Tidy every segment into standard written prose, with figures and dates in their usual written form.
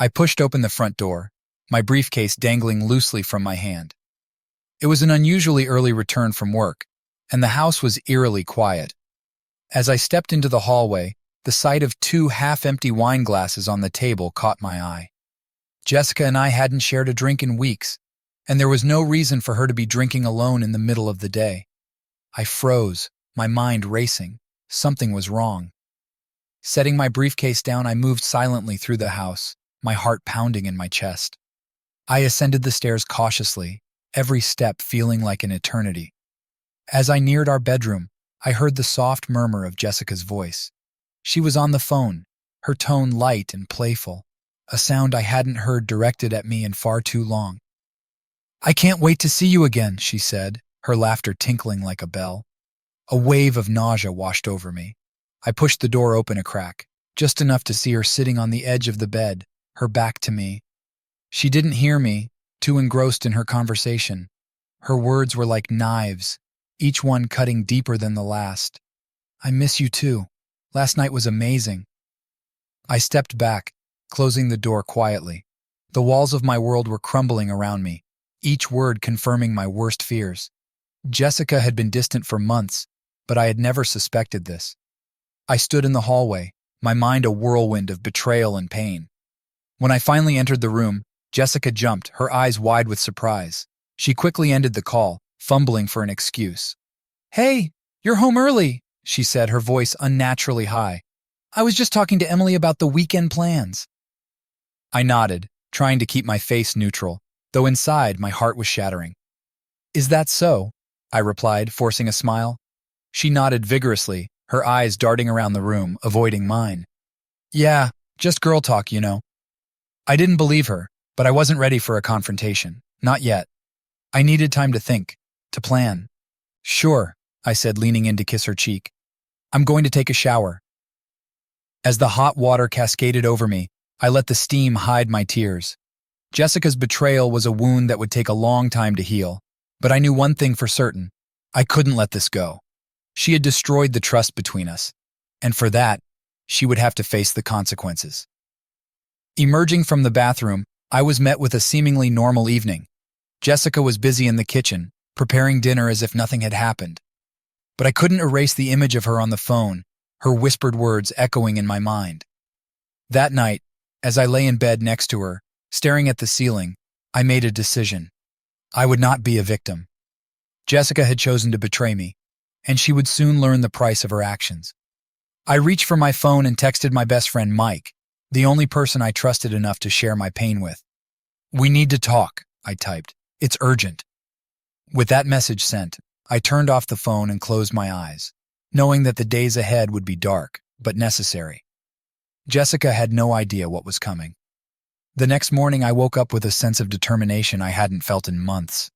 I pushed open the front door, my briefcase dangling loosely from my hand. It was an unusually early return from work, and the house was eerily quiet. As I stepped into the hallway, the sight of two half-empty wine glasses on the table caught my eye. Jessica and I hadn't shared a drink in weeks, and there was no reason for her to be drinking alone in the middle of the day. I froze, my mind racing. Something was wrong. Setting my briefcase down, I moved silently through the house, my heart pounding in my chest. I ascended the stairs cautiously, every step feeling like an eternity. As I neared our bedroom, I heard the soft murmur of Jessica's voice. She was on the phone, her tone light and playful, a sound I hadn't heard directed at me in far too long. "I can't wait to see you again," she said, her laughter tinkling like a bell. A wave of nausea washed over me. I pushed the door open a crack, just enough to see her sitting on the edge of the bed, her back to me. She didn't hear me, too engrossed in her conversation. Her words were like knives, each one cutting deeper than the last. "I miss you too. Last night was amazing." I stepped back, closing the door quietly. The walls of my world were crumbling around me, each word confirming my worst fears. Jessica had been distant for months, but I had never suspected this. I stood in the hallway, my mind a whirlwind of betrayal and pain. When I finally entered the room, Jessica jumped, her eyes wide with surprise. She quickly ended the call, fumbling for an excuse. "Hey, you're home early," she said, her voice unnaturally high. "I was just talking to Emily about the weekend plans." I nodded, trying to keep my face neutral, though inside my heart was shattering. "Is that so?" I replied, forcing a smile. She nodded vigorously, her eyes darting around the room, avoiding mine. "Yeah, just girl talk, you know." I didn't believe her, but I wasn't ready for a confrontation. Not yet. I needed time to think, to plan. "Sure," I said, leaning in to kiss her cheek. "I'm going to take a shower." As the hot water cascaded over me, I let the steam hide my tears. Jessica's betrayal was a wound that would take a long time to heal, but I knew one thing for certain. I couldn't let this go. She had destroyed the trust between us, and for that, she would have to face the consequences. Emerging from the bathroom, I was met with a seemingly normal evening. Jessica was busy in the kitchen, preparing dinner as if nothing had happened. But I couldn't erase the image of her on the phone, her whispered words echoing in my mind. That night, as I lay in bed next to her, staring at the ceiling, I made a decision. I would not be a victim. Jessica had chosen to betray me, and she would soon learn the price of her actions. I reached for my phone and texted my best friend Mike, the only person I trusted enough to share my pain with. "We need to talk," I typed. "It's urgent." With that message sent, I turned off the phone and closed my eyes, knowing that the days ahead would be dark, but necessary. Jessica had no idea what was coming. The next morning I woke up with a sense of determination I hadn't felt in months.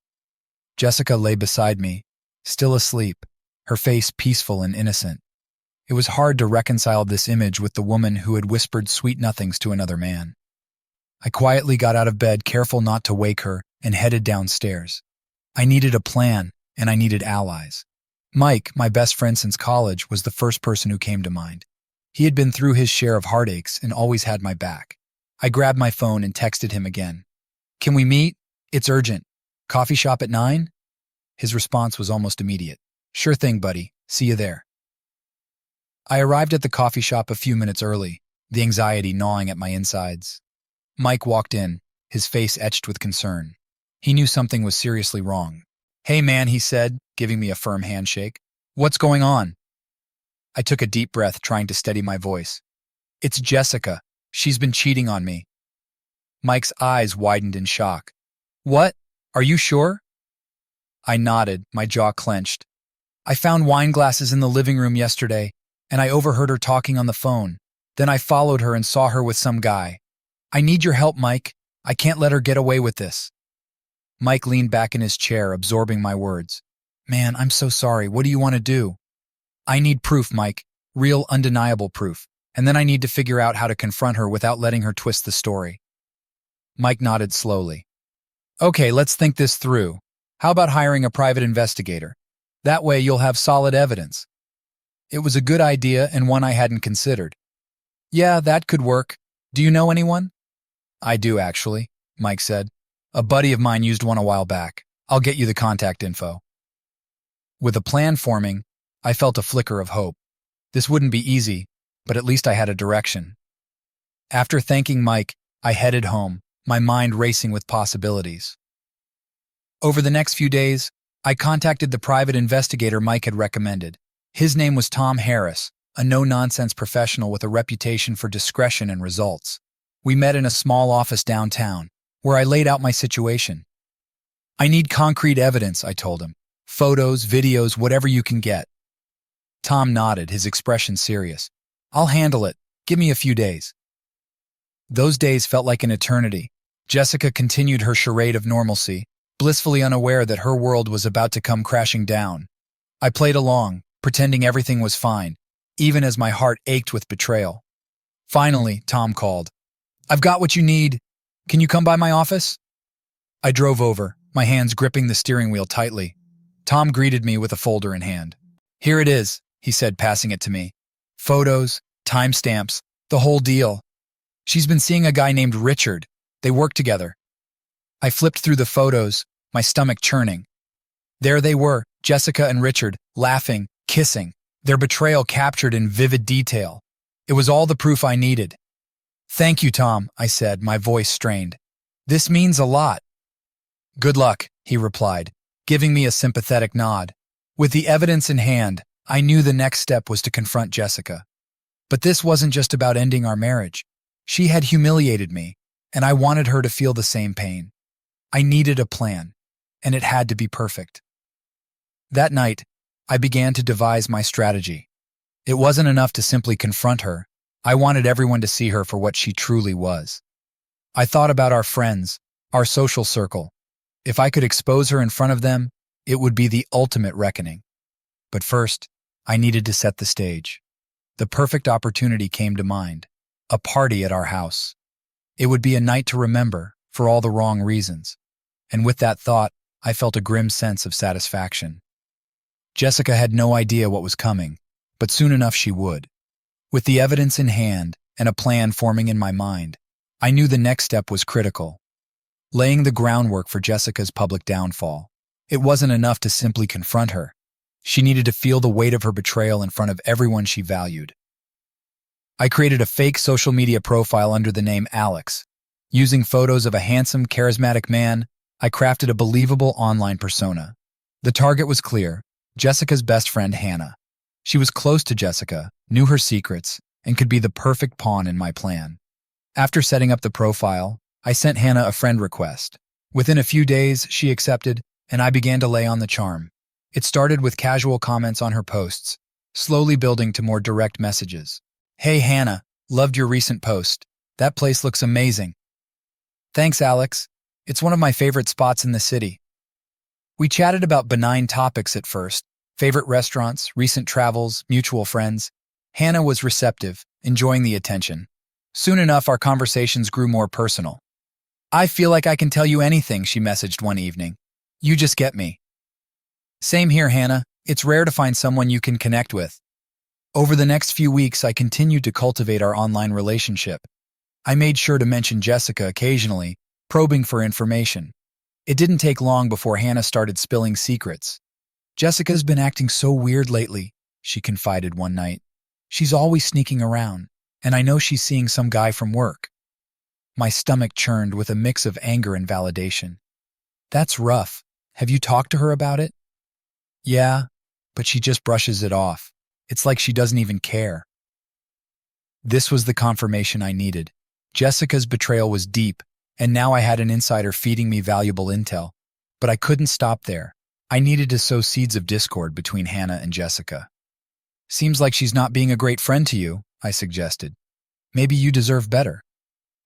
Jessica lay beside me, still asleep, her face peaceful and innocent. It was hard to reconcile this image with the woman who had whispered sweet nothings to another man. I quietly got out of bed, careful not to wake her, and headed downstairs. I needed a plan, and I needed allies. Mike, my best friend since college, was the first person who came to mind. He had been through his share of heartaches and always had my back. I grabbed my phone and texted him again. "Can we meet? It's urgent. Coffee shop at 9?" His response was almost immediate. "Sure thing, buddy. See you there." I arrived at the coffee shop a few minutes early, the anxiety gnawing at my insides. Mike walked in, his face etched with concern. He knew something was seriously wrong. "Hey man," he said, giving me a firm handshake. "What's going on?" I took a deep breath, trying to steady my voice. "It's Jessica. She's been cheating on me." Mike's eyes widened in shock. "What? Are you sure?" I nodded, my jaw clenched. "I found wine glasses in the living room yesterday, and I overheard her talking on the phone. Then I followed her and saw her with some guy. I need your help, Mike. I can't let her get away with this." Mike leaned back in his chair, absorbing my words. "Man, I'm so sorry. What do you want to do?" "I need proof, Mike. Real, undeniable proof. And then I need to figure out how to confront her without letting her twist the story." Mike nodded slowly. "Okay, let's think this through. How about hiring a private investigator? That way you'll have solid evidence." It was a good idea and one I hadn't considered. "Yeah, that could work. Do you know anyone?" I do, actually, Mike said. A buddy of mine used one a while back. I'll get you the contact info. With a plan forming, I felt a flicker of hope. This wouldn't be easy, but at least I had a direction. After thanking Mike, I headed home, my mind racing with possibilities. Over the next few days, I contacted the private investigator Mike had recommended. His name was Tom Harris, a no-nonsense professional with a reputation for discretion and results. We met in a small office downtown, where I laid out my situation. I need concrete evidence, I told him. Photos, videos, whatever you can get. Tom nodded, his expression serious. I'll handle it. Give me a few days. Those days felt like an eternity. Jessica continued her charade of normalcy, blissfully unaware that her world was about to come crashing down. I played along, pretending everything was fine, even as my heart ached with betrayal. Finally, Tom called. I've got what you need. Can you come by my office? I drove over, my hands gripping the steering wheel tightly. Tom greeted me with a folder in hand. Here it is, he said, passing it to me. Photos, timestamps, the whole deal. She's been seeing a guy named Richard. They work together. I flipped through the photos, my stomach churning. There they were, Jessica and Richard, laughing, kissing, their betrayal captured in vivid detail. It was all the proof I needed. Thank you, Tom, I said, my voice strained. This means a lot. Good luck, he replied, giving me a sympathetic nod. With the evidence in hand, I knew the next step was to confront Jessica. But this wasn't just about ending our marriage. She had humiliated me, and I wanted her to feel the same pain. I needed a plan, and it had to be perfect. That night, I began to devise my strategy. It wasn't enough to simply confront her. I wanted everyone to see her for what she truly was. I thought about our friends, our social circle. If I could expose her in front of them, it would be the ultimate reckoning. But first, I needed to set the stage. The perfect opportunity came to mind. A party at our house. It would be a night to remember, for all the wrong reasons. And with that thought, I felt a grim sense of satisfaction. Jessica had no idea what was coming, but soon enough she would. With the evidence in hand and a plan forming in my mind, I knew the next step was critical. Laying the groundwork for Jessica's public downfall. It wasn't enough to simply confront her. She needed to feel the weight of her betrayal in front of everyone she valued. I created a fake social media profile under the name Alex. Using photos of a handsome, charismatic man, I crafted a believable online persona. The target was clear, Jessica's best friend Hannah. She was close to Jessica, knew her secrets, and could be the perfect pawn in my plan. After setting up the profile, I sent Hannah a friend request. Within a few days, she accepted, and I began to lay on the charm. It started with casual comments on her posts, slowly building to more direct messages. Hey Hannah, loved your recent post. That place looks amazing. Thanks, Alex. It's one of my favorite spots in the city. We chatted about benign topics at first, favorite restaurants, recent travels, mutual friends. Hannah was receptive, enjoying the attention. Soon enough, our conversations grew more personal. I feel like I can tell you anything, she messaged one evening. You just get me. Same here, Hannah. It's rare to find someone you can connect with. Over the next few weeks, I continued to cultivate our online relationship. I made sure to mention Jessica occasionally, probing for information. It didn't take long before Hannah started spilling secrets. Jessica's been acting so weird lately, she confided one night. She's always sneaking around, and I know she's seeing some guy from work. My stomach churned with a mix of anger and validation. That's rough. Have you talked to her about it? Yeah, but she just brushes it off. It's like she doesn't even care. This was the confirmation I needed. Jessica's betrayal was deep, and now I had an insider feeding me valuable intel. But I couldn't stop there. I needed to sow seeds of discord between Hannah and Jessica. Seems like she's not being a great friend to you, I suggested. Maybe you deserve better.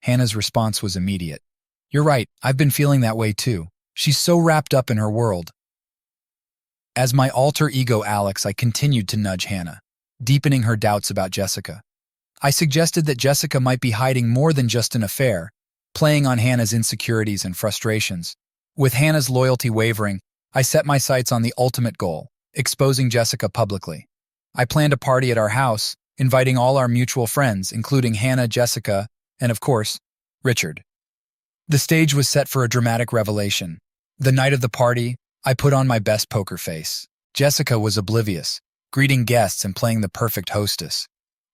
Hannah's response was immediate. You're right, I've been feeling that way too. She's so wrapped up in her world. As my alter ego Alex, I continued to nudge Hannah, deepening her doubts about Jessica. I suggested that Jessica might be hiding more than just an affair, playing on Hannah's insecurities and frustrations. With Hannah's loyalty wavering, I set my sights on the ultimate goal, exposing Jessica publicly. I planned a party at our house, inviting all our mutual friends, including Hannah, Jessica, and of course, Richard. The stage was set for a dramatic revelation. The night of the party, I put on my best poker face. Jessica was oblivious, greeting guests and playing the perfect hostess.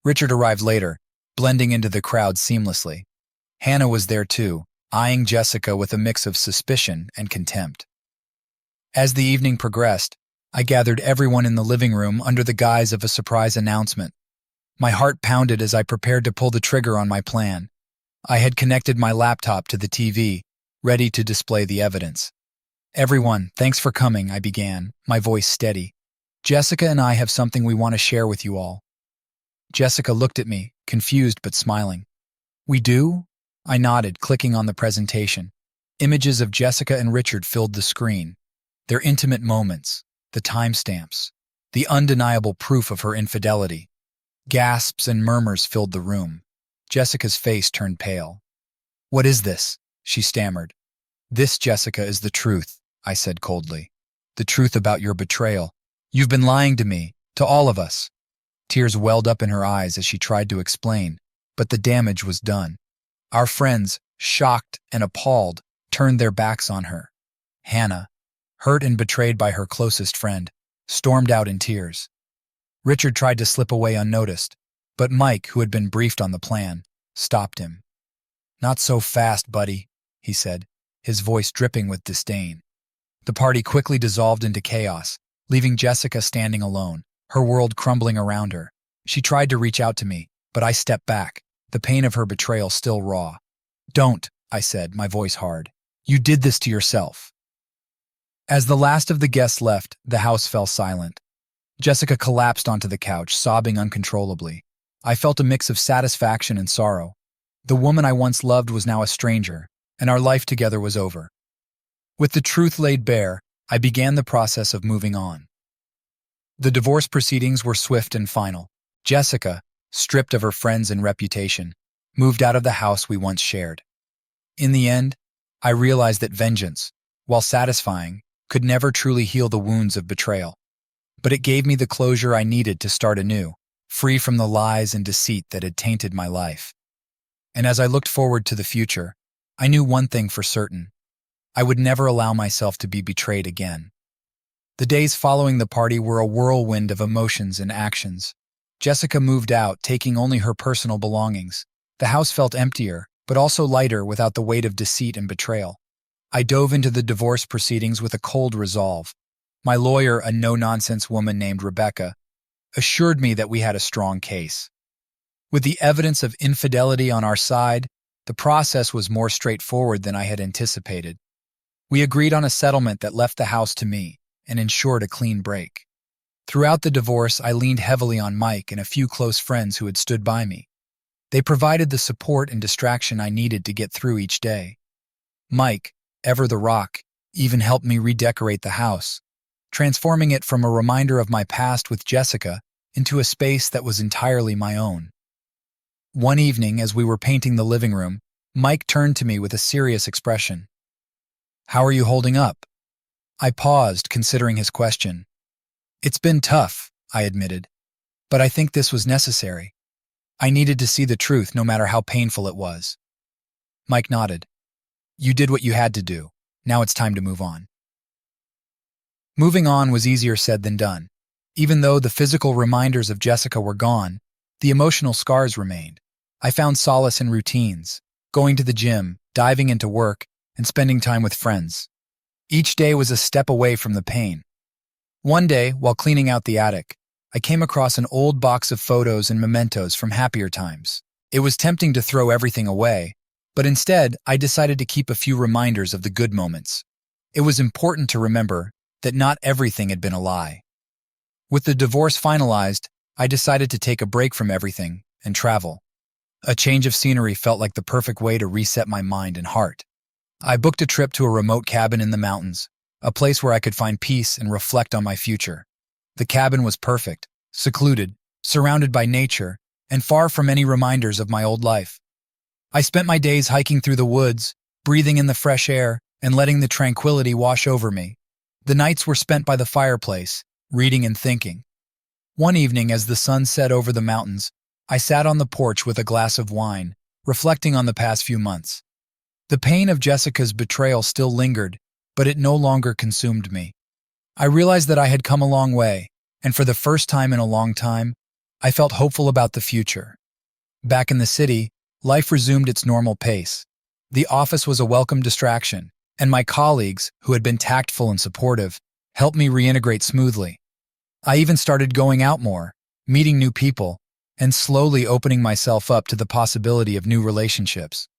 Richard arrived later, blending into the crowd seamlessly. Hannah was there too, eyeing Jessica with a mix of suspicion and contempt. As the evening progressed, I gathered everyone in the living room under the guise of a surprise announcement. My heart pounded as I prepared to pull the trigger on my plan. I had connected my laptop to the TV, ready to display the evidence. "Everyone, thanks for coming," I began, my voice steady. "Jessica and I have something we want to share with you all." Jessica looked at me, confused but smiling. "We do?" I nodded, clicking on the presentation. Images of Jessica and Richard filled the screen. Their intimate moments, the timestamps, the undeniable proof of her infidelity. Gasps and murmurs filled the room. Jessica's face turned pale. "What is this?" she stammered. "This, Jessica, is the truth," I said coldly. "The truth about your betrayal. You've been lying to me, to all of us." Tears welled up in her eyes as she tried to explain, but the damage was done. Our friends, shocked and appalled, turned their backs on her. Hannah, hurt and betrayed by her closest friend, stormed out in tears. Richard tried to slip away unnoticed, but Mike, who had been briefed on the plan, stopped him. "Not so fast, buddy," he said, his voice dripping with disdain. The party quickly dissolved into chaos, leaving Jessica standing alone, her world crumbling around her. She tried to reach out to me, but I stepped back, the pain of her betrayal still raw. "Don't," I said, my voice hard. "You did this to yourself." As the last of the guests left, the house fell silent. Jessica collapsed onto the couch, sobbing uncontrollably. I felt a mix of satisfaction and sorrow. The woman I once loved was now a stranger, and our life together was over. With the truth laid bare, I began the process of moving on. The divorce proceedings were swift and final. Jessica, stripped of her friends and reputation, moved out of the house we once shared. In the end, I realized that vengeance, while satisfying, could never truly heal the wounds of betrayal. But it gave me the closure I needed to start anew, free from the lies and deceit that had tainted my life. And as I looked forward to the future, I knew one thing for certain. I would never allow myself to be betrayed again. The days following the party were a whirlwind of emotions and actions. Jessica moved out, taking only her personal belongings. The house felt emptier, but also lighter without the weight of deceit and betrayal. I dove into the divorce proceedings with a cold resolve. My lawyer, a no-nonsense woman named Rebecca, assured me that we had a strong case. With the evidence of infidelity on our side, the process was more straightforward than I had anticipated. We agreed on a settlement that left the house to me and ensured a clean break. Throughout the divorce, I leaned heavily on Mike and a few close friends who had stood by me. They provided the support and distraction I needed to get through each day. Mike, ever the rock, even helped me redecorate the house, transforming it from a reminder of my past with Jessica into a space that was entirely my own. One evening, as we were painting the living room, Mike turned to me with a serious expression. "How are you holding up?" I paused, considering his question. "It's been tough," I admitted, "but I think this was necessary. I needed to see the truth, no matter how painful it was." Mike nodded. "You did what you had to do. Now it's time to move on." Moving on was easier said than done. Even though the physical reminders of Jessica were gone, the emotional scars remained. I found solace in routines, going to the gym, diving into work, and spending time with friends. Each day was a step away from the pain. One day, while cleaning out the attic, I came across an old box of photos and mementos from happier times. It was tempting to throw everything away, but instead, I decided to keep a few reminders of the good moments. It was important to remember that not everything had been a lie. With the divorce finalized, I decided to take a break from everything and travel. A change of scenery felt like the perfect way to reset my mind and heart. I booked a trip to a remote cabin in the mountains, a place where I could find peace and reflect on my future. The cabin was perfect, secluded, surrounded by nature, and far from any reminders of my old life. I spent my days hiking through the woods, breathing in the fresh air, and letting the tranquility wash over me. The nights were spent by the fireplace, reading and thinking. One evening, as the sun set over the mountains, I sat on the porch with a glass of wine, reflecting on the past few months. The pain of Jessica's betrayal still lingered, but it no longer consumed me. I realized that I had come a long way, and for the first time in a long time, I felt hopeful about the future. Back in the city, life resumed its normal pace. The office was a welcome distraction, and my colleagues, who had been tactful and supportive, helped me reintegrate smoothly. I even started going out more, meeting new people, and slowly opening myself up to the possibility of new relationships.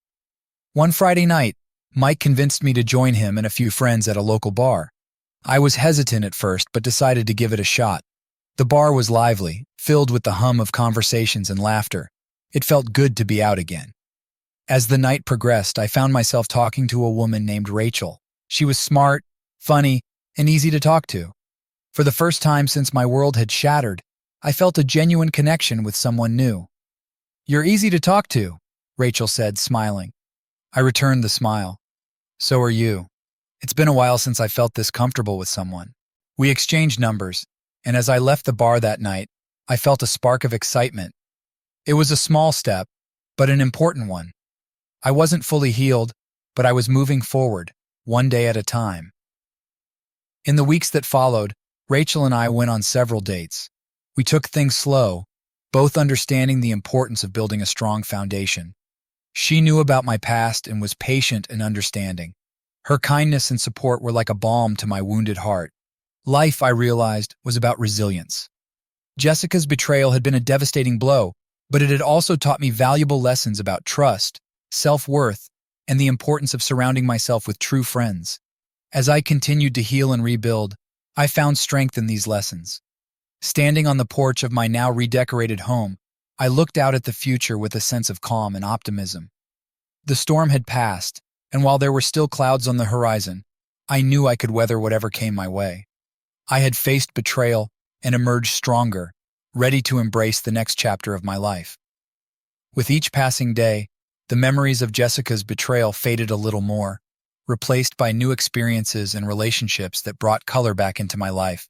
One Friday night, Mike convinced me to join him and a few friends at a local bar. I was hesitant at first, but decided to give it a shot. The bar was lively, filled with the hum of conversations and laughter. It felt good to be out again. As the night progressed, I found myself talking to a woman named Rachel. She was smart, funny, and easy to talk to. For the first time since my world had shattered, I felt a genuine connection with someone new. "You're easy to talk to," Rachel said, smiling. I returned the smile. "So are you. It's been a while since I felt this comfortable with someone." We exchanged numbers, and as I left the bar that night, I felt a spark of excitement. It was a small step, but an important one. I wasn't fully healed, but I was moving forward, one day at a time. In the weeks that followed, Rachel and I went on several dates. We took things slow, both understanding the importance of building a strong foundation. She knew about my past and was patient and understanding. Her kindness and support were like a balm to my wounded heart. Life, I realized, was about resilience. Jessica's betrayal had been a devastating blow, but it had also taught me valuable lessons about trust, self-worth, and the importance of surrounding myself with true friends. As I continued to heal and rebuild, I found strength in these lessons. Standing on the porch of my now redecorated home, I looked out at the future with a sense of calm and optimism. The storm had passed, and while there were still clouds on the horizon, I knew I could weather whatever came my way. I had faced betrayal and emerged stronger, ready to embrace the next chapter of my life. With each passing day, the memories of Jessica's betrayal faded a little more, replaced by new experiences and relationships that brought color back into my life.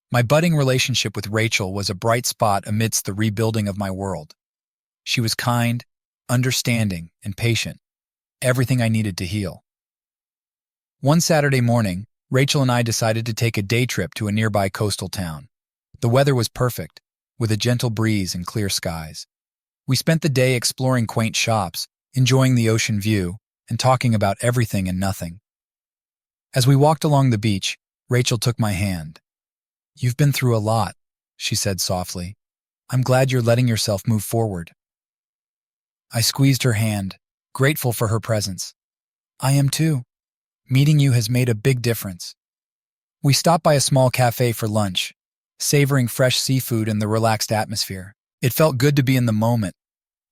My budding relationship with Rachel was a bright spot amidst the rebuilding of my world. She was kind, understanding, and patient, everything I needed to heal. One Saturday morning, Rachel and I decided to take a day trip to a nearby coastal town. The weather was perfect, with a gentle breeze and clear skies. We spent the day exploring quaint shops, enjoying the ocean view, and talking about everything and nothing. As we walked along the beach, Rachel took my hand. "You've been through a lot," she said softly. "I'm glad you're letting yourself move forward." I squeezed her hand, grateful for her presence. "I am too. Meeting you has made a big difference." We stopped by a small cafe for lunch, savoring fresh seafood and the relaxed atmosphere. It felt good to be in the moment,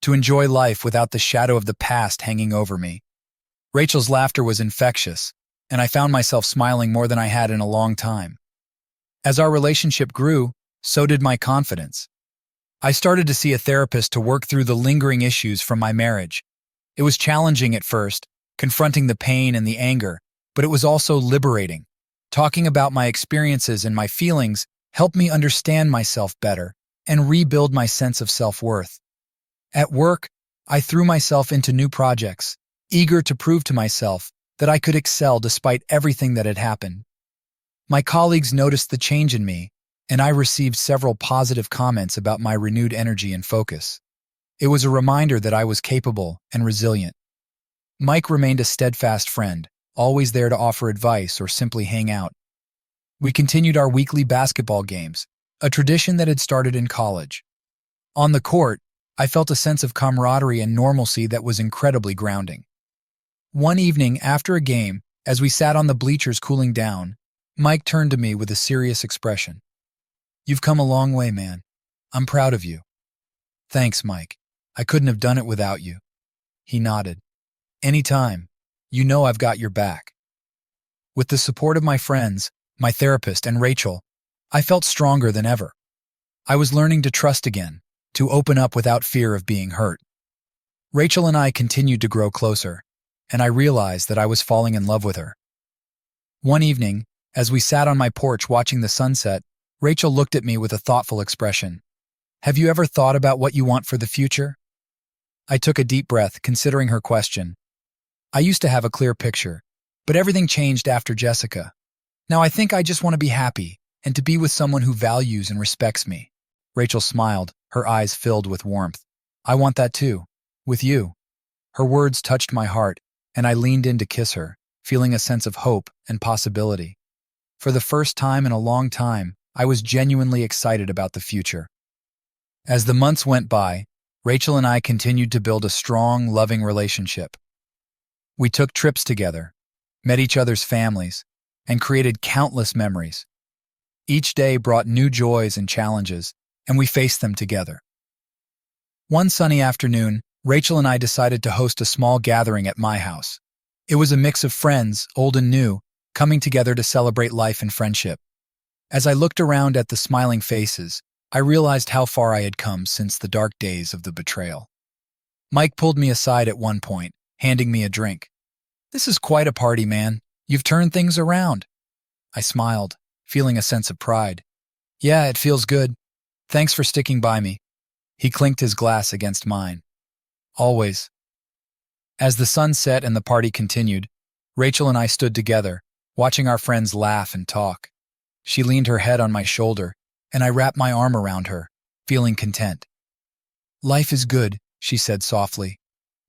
to enjoy life without the shadow of the past hanging over me. Rachel's laughter was infectious, and I found myself smiling more than I had in a long time. As our relationship grew, so did my confidence. I started to see a therapist to work through the lingering issues from my marriage. It was challenging at first, confronting the pain and the anger, but it was also liberating. Talking about my experiences and my feelings helped me understand myself better and rebuild my sense of self-worth. At work, I threw myself into new projects, eager to prove to myself that I could excel despite everything that had happened. My colleagues noticed the change in me, and I received several positive comments about my renewed energy and focus. It was a reminder that I was capable and resilient. Mike remained a steadfast friend, always there to offer advice or simply hang out. We continued our weekly basketball games, a tradition that had started in college. On the court, I felt a sense of camaraderie and normalcy that was incredibly grounding. One evening after a game, as we sat on the bleachers cooling down, Mike turned to me with a serious expression. "You've come a long way, man. I'm proud of you." "Thanks, Mike. I couldn't have done it without you." He nodded. "Anytime. You know I've got your back." With the support of my friends, my therapist, and Rachel, I felt stronger than ever. I was learning to trust again, to open up without fear of being hurt. Rachel and I continued to grow closer, and I realized that I was falling in love with her. One evening, as we sat on my porch watching the sunset, Rachel looked at me with a thoughtful expression. "Have you ever thought about what you want for the future?" I took a deep breath, considering her question. I used to have a clear picture, but everything changed after Jessica. Now I think I just want to be happy and to be with someone who values and respects me." Rachel smiled, her eyes filled with warmth. "I want that too. With you." Her words touched my heart, and I leaned in to kiss her, feeling a sense of hope and possibility. For the first time in a long time, I was genuinely excited about the future. As the months went by, Rachel and I continued to build a strong, loving relationship. We took trips together, met each other's families, and created countless memories. Each day brought new joys and challenges, and we faced them together. One sunny afternoon, Rachel and I decided to host a small gathering at my house. It was a mix of friends, old and new, coming together to celebrate life and friendship. As I looked around at the smiling faces, I realized how far I had come since the dark days of the betrayal. Mike pulled me aside at one point, handing me a drink. "This is quite a party, man. You've turned things around." I smiled, feeling a sense of pride. "Yeah, it feels good. Thanks for sticking by me." He clinked his glass against mine. "Always." As the sun set and the party continued, Rachel and I stood together, watching our friends laugh and talk. She leaned her head on my shoulder, and I wrapped my arm around her, feeling content. "Life is good," she said softly.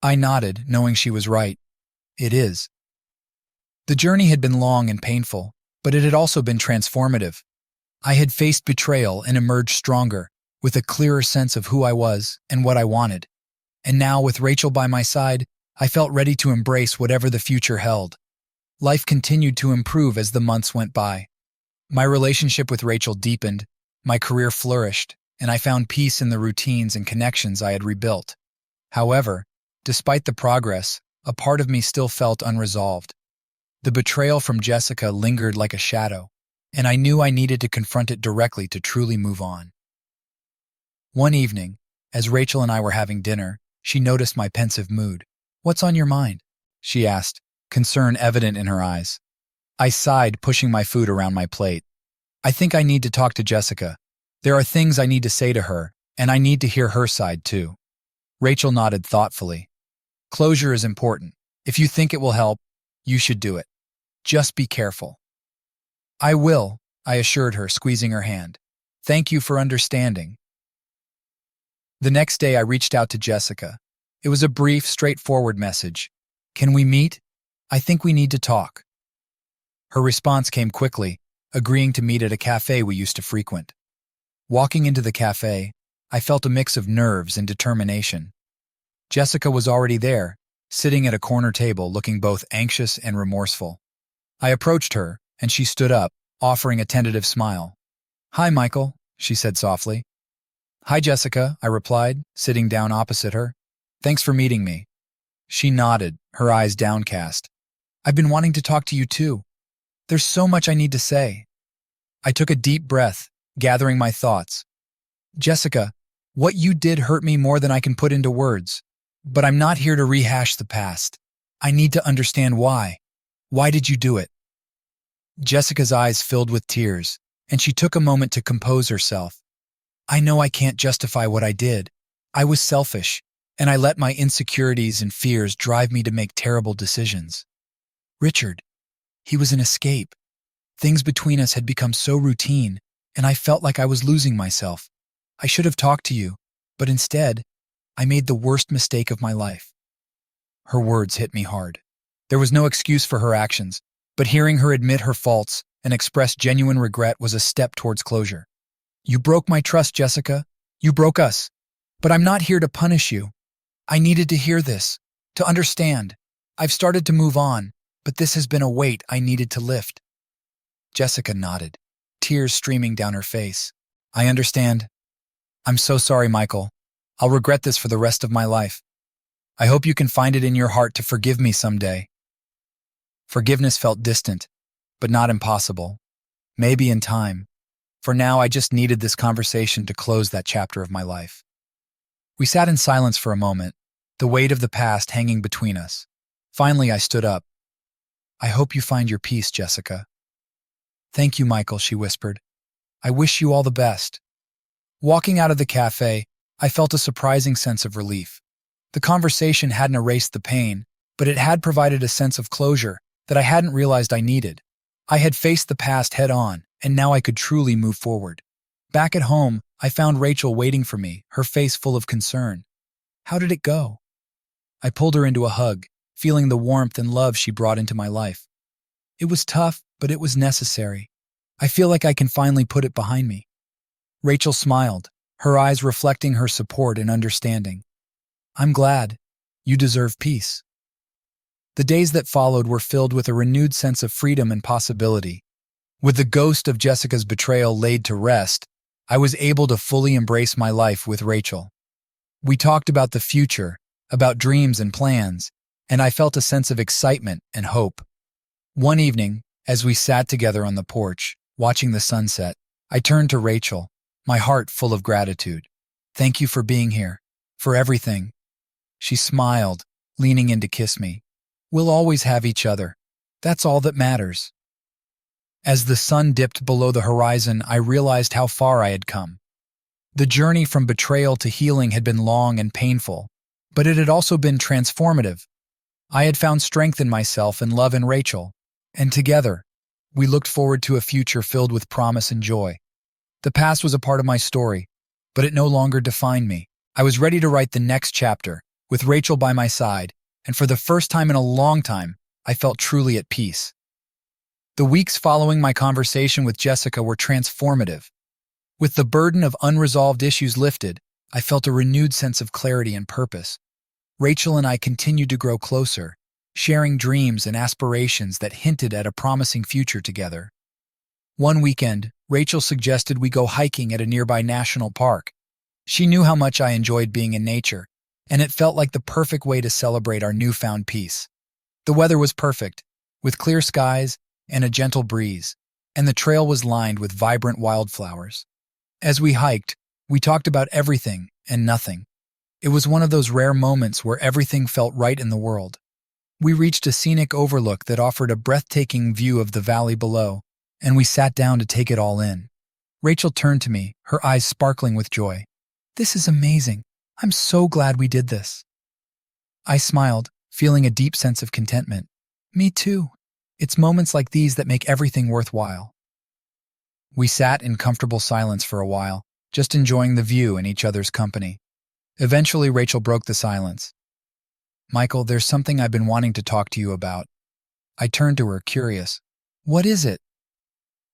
I nodded, knowing she was right. It is. The journey had been long and painful, but it had also been transformative. I had faced betrayal and emerged stronger, with a clearer sense of who I was and what I wanted. And now, with Rachel by my side, I felt ready to embrace whatever the future held. Life continued to improve as the months went by. My relationship with Rachel deepened, my career flourished, and I found peace in the routines and connections I had rebuilt. However, despite the progress, a part of me still felt unresolved. The betrayal from Jessica lingered like a shadow, and I knew I needed to confront it directly to truly move on. One evening, as Rachel and I were having dinner, she noticed my pensive mood. "What's on your mind?" she asked, concern evident in her eyes. I sighed, pushing my food around my plate. "I think I need to talk to Jessica. There are things I need to say to her, and I need to hear her side too." Rachel nodded thoughtfully. "Closure is important. If you think it will help, you should do it. Just be careful." "I will," I assured her, squeezing her hand. "Thank you for understanding." The next day I reached out to Jessica. It was a brief, straightforward message. "Can we meet? I think we need to talk." Her response came quickly, agreeing to meet at a cafe we used to frequent. Walking into the cafe, I felt a mix of nerves and determination. Jessica was already there, sitting at a corner table looking both anxious and remorseful. I approached her, and she stood up, offering a tentative smile. "Hi, Michael," she said softly. "Hi, Jessica," I replied, sitting down opposite her. "Thanks for meeting me." She nodded, her eyes downcast. "I've been wanting to talk to you too. There's so much I need to say." I took a deep breath, gathering my thoughts. "Jessica, what you did hurt me more than I can put into words. But I'm not here to rehash the past. I need to understand why. Why did you do it?" Jessica's eyes filled with tears, and she took a moment to compose herself. "I know I can't justify what I did. I was selfish, and I let my insecurities and fears drive me to make terrible decisions. Richard, he was an escape. Things between us had become so routine, and I felt like I was losing myself. I should have talked to you, but instead, I made the worst mistake of my life." Her words hit me hard. There was no excuse for her actions, but hearing her admit her faults and express genuine regret was a step towards closure. "You broke my trust, Jessica. You broke us. But I'm not here to punish you. I needed to hear this, to understand. I've started to move on, but this has been a weight I needed to lift." Jessica nodded, tears streaming down her face. "I understand. I'm so sorry, Michael. I'll regret this for the rest of my life. I hope you can find it in your heart to forgive me someday." Forgiveness felt distant, but not impossible. Maybe in time. For now, I just needed this conversation to close that chapter of my life. We sat in silence for a moment, the weight of the past hanging between us. Finally, I stood up. "I hope you find your peace, Jessica." "Thank you, Michael," she whispered. "I wish you all the best." Walking out of the cafe, I felt a surprising sense of relief. The conversation hadn't erased the pain, but it had provided a sense of closure that I hadn't realized I needed. I had faced the past head on, and now I could truly move forward. Back at home, I found Rachel waiting for me, her face full of concern. How did it go? I pulled her into a hug, feeling the warmth and love she brought into my life. It was tough, but it was necessary. I feel like I can finally put it behind me. Rachel smiled, her eyes reflecting her support and understanding. I'm glad. You deserve peace. The days that followed were filled with a renewed sense of freedom and possibility. With the ghost of Jessica's betrayal laid to rest, I was able to fully embrace my life with Rachel. We talked about the future, about dreams and plans, and I felt a sense of excitement and hope. One evening, as we sat together on the porch, watching the sunset, I turned to Rachel, my heart full of gratitude. Thank you for being here, for everything. She smiled, leaning in to kiss me. We'll always have each other. That's all that matters. As the sun dipped below the horizon, I realized how far I had come. The journey from betrayal to healing had been long and painful, but it had also been transformative. I had found strength in myself and love in Rachel, and together, we looked forward to a future filled with promise and joy. The past was a part of my story, but it no longer defined me. I was ready to write the next chapter, with Rachel by my side, and for the first time in a long time, I felt truly at peace. The weeks following my conversation with Jessica were transformative. With the burden of unresolved issues lifted, I felt a renewed sense of clarity and purpose. Rachel and I continued to grow closer, sharing dreams and aspirations that hinted at a promising future together. One weekend, Rachel suggested we go hiking at a nearby national park. She knew how much I enjoyed being in nature, and it felt like the perfect way to celebrate our newfound peace. The weather was perfect, with clear skies and a gentle breeze, and the trail was lined with vibrant wildflowers. As we hiked, we talked about everything and nothing. It was one of those rare moments where everything felt right in the world. We reached a scenic overlook that offered a breathtaking view of the valley below, and we sat down to take it all in. Rachel turned to me, her eyes sparkling with joy. This is amazing. I'm so glad we did this. I smiled, feeling a deep sense of contentment. Me too. It's moments like these that make everything worthwhile. We sat in comfortable silence for a while, just enjoying the view and each other's company. Eventually, Rachel broke the silence. Michael, there's something I've been wanting to talk to you about. I turned to her, curious. What is it?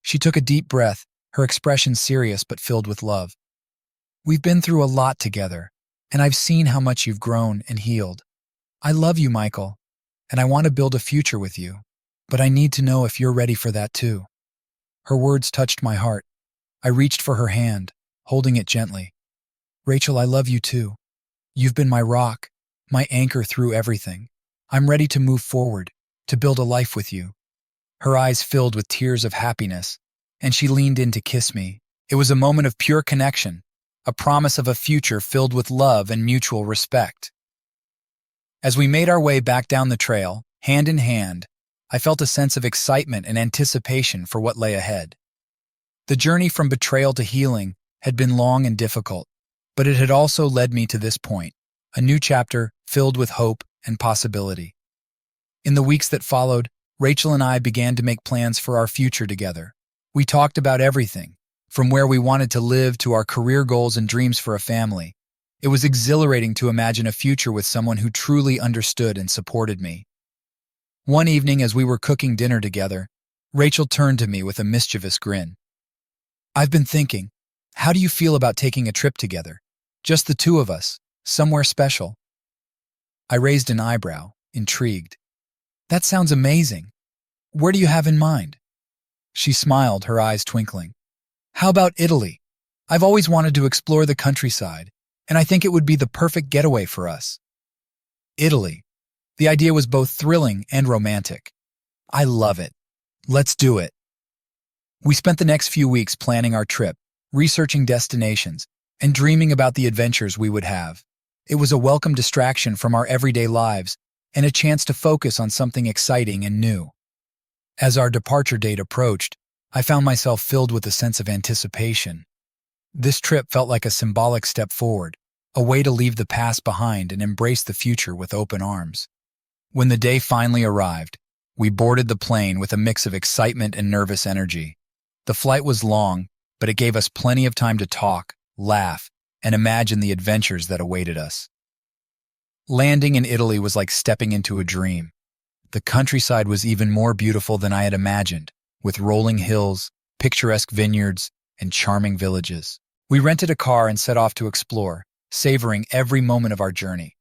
She took a deep breath, her expression serious but filled with love. We've been through a lot together, and I've seen how much you've grown and healed. I love you, Michael, and I want to build a future with you, but I need to know if you're ready for that too. Her words touched my heart. I reached for her hand, holding it gently. Rachel, I love you too. You've been my rock, my anchor through everything. I'm ready to move forward, to build a life with you. Her eyes filled with tears of happiness, and she leaned in to kiss me. It was a moment of pure connection, a promise of a future filled with love and mutual respect. As we made our way back down the trail, hand in hand, I felt a sense of excitement and anticipation for what lay ahead. The journey from betrayal to healing had been long and difficult, but it had also led me to this point, a new chapter filled with hope and possibility. In the weeks that followed, Rachel and I began to make plans for our future together. We talked about everything, from where we wanted to live to our career goals and dreams for a family. It was exhilarating to imagine a future with someone who truly understood and supported me. One evening, as we were cooking dinner together, Rachel turned to me with a mischievous grin. I've been thinking, how do you feel about taking a trip together? Just the two of us, somewhere special. I raised an eyebrow, intrigued. That sounds amazing. Where do you have in mind? She smiled, her eyes twinkling. How about Italy? I've always wanted to explore the countryside, and I think it would be the perfect getaway for us. Italy. The idea was both thrilling and romantic. I love it. Let's do it. We spent the next few weeks planning our trip, researching destinations, and dreaming about the adventures we would have. It was a welcome distraction from our everyday lives and a chance to focus on something exciting and new. As our departure date approached, I found myself filled with a sense of anticipation. This trip felt like a symbolic step forward, a way to leave the past behind and embrace the future with open arms. When the day finally arrived, we boarded the plane with a mix of excitement and nervous energy. The flight was long, but it gave us plenty of time to talk, laugh, and imagine the adventures that awaited us. Landing in Italy was like stepping into a dream. The countryside was even more beautiful than I had imagined, with rolling hills, picturesque vineyards, and charming villages. We rented a car and set off to explore, savoring every moment of our journey.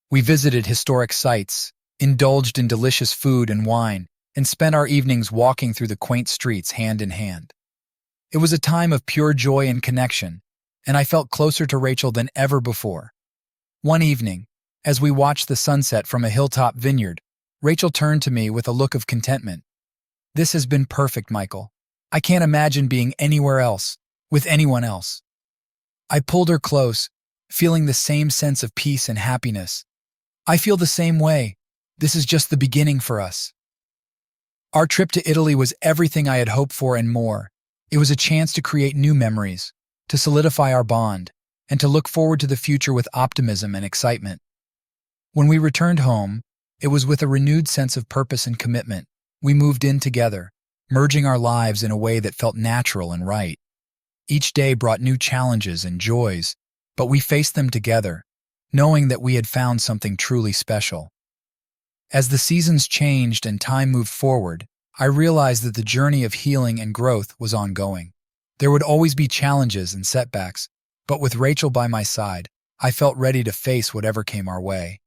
We visited historic sites, indulged in delicious food and wine, and spent our evenings walking through the quaint streets hand in hand. It was a time of pure joy and connection, and I felt closer to Rachel than ever before. One evening, as we watched the sunset from a hilltop vineyard, Rachel turned to me with a look of contentment. "This has been perfect, Michael. I can't imagine being anywhere else, with anyone else." I pulled her close, feeling the same sense of peace and happiness. "I feel the same way. This is just the beginning for us." Our trip to Italy was everything I had hoped for and more. It was a chance to create new memories, to solidify our bond, and to look forward to the future with optimism and excitement. When we returned home, it was with a renewed sense of purpose and commitment. We moved in together, merging our lives in a way that felt natural and right. Each day brought new challenges and joys, but we faced them together, knowing that we had found something truly special. As the seasons changed and time moved forward, I realized that the journey of healing and growth was ongoing. There would always be challenges and setbacks, but with Rachel by my side, I felt ready to face whatever came our way.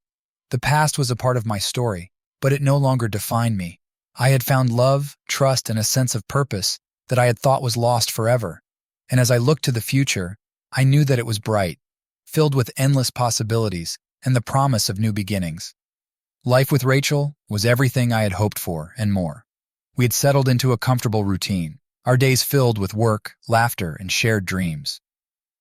The past was a part of my story, but it no longer defined me. I had found love, trust, and a sense of purpose that I had thought was lost forever. And as I looked to the future, I knew that it was bright, filled with endless possibilities and the promise of new beginnings. Life with Rachel was everything I had hoped for and more. We had settled into a comfortable routine, our days filled with work, laughter, and shared dreams.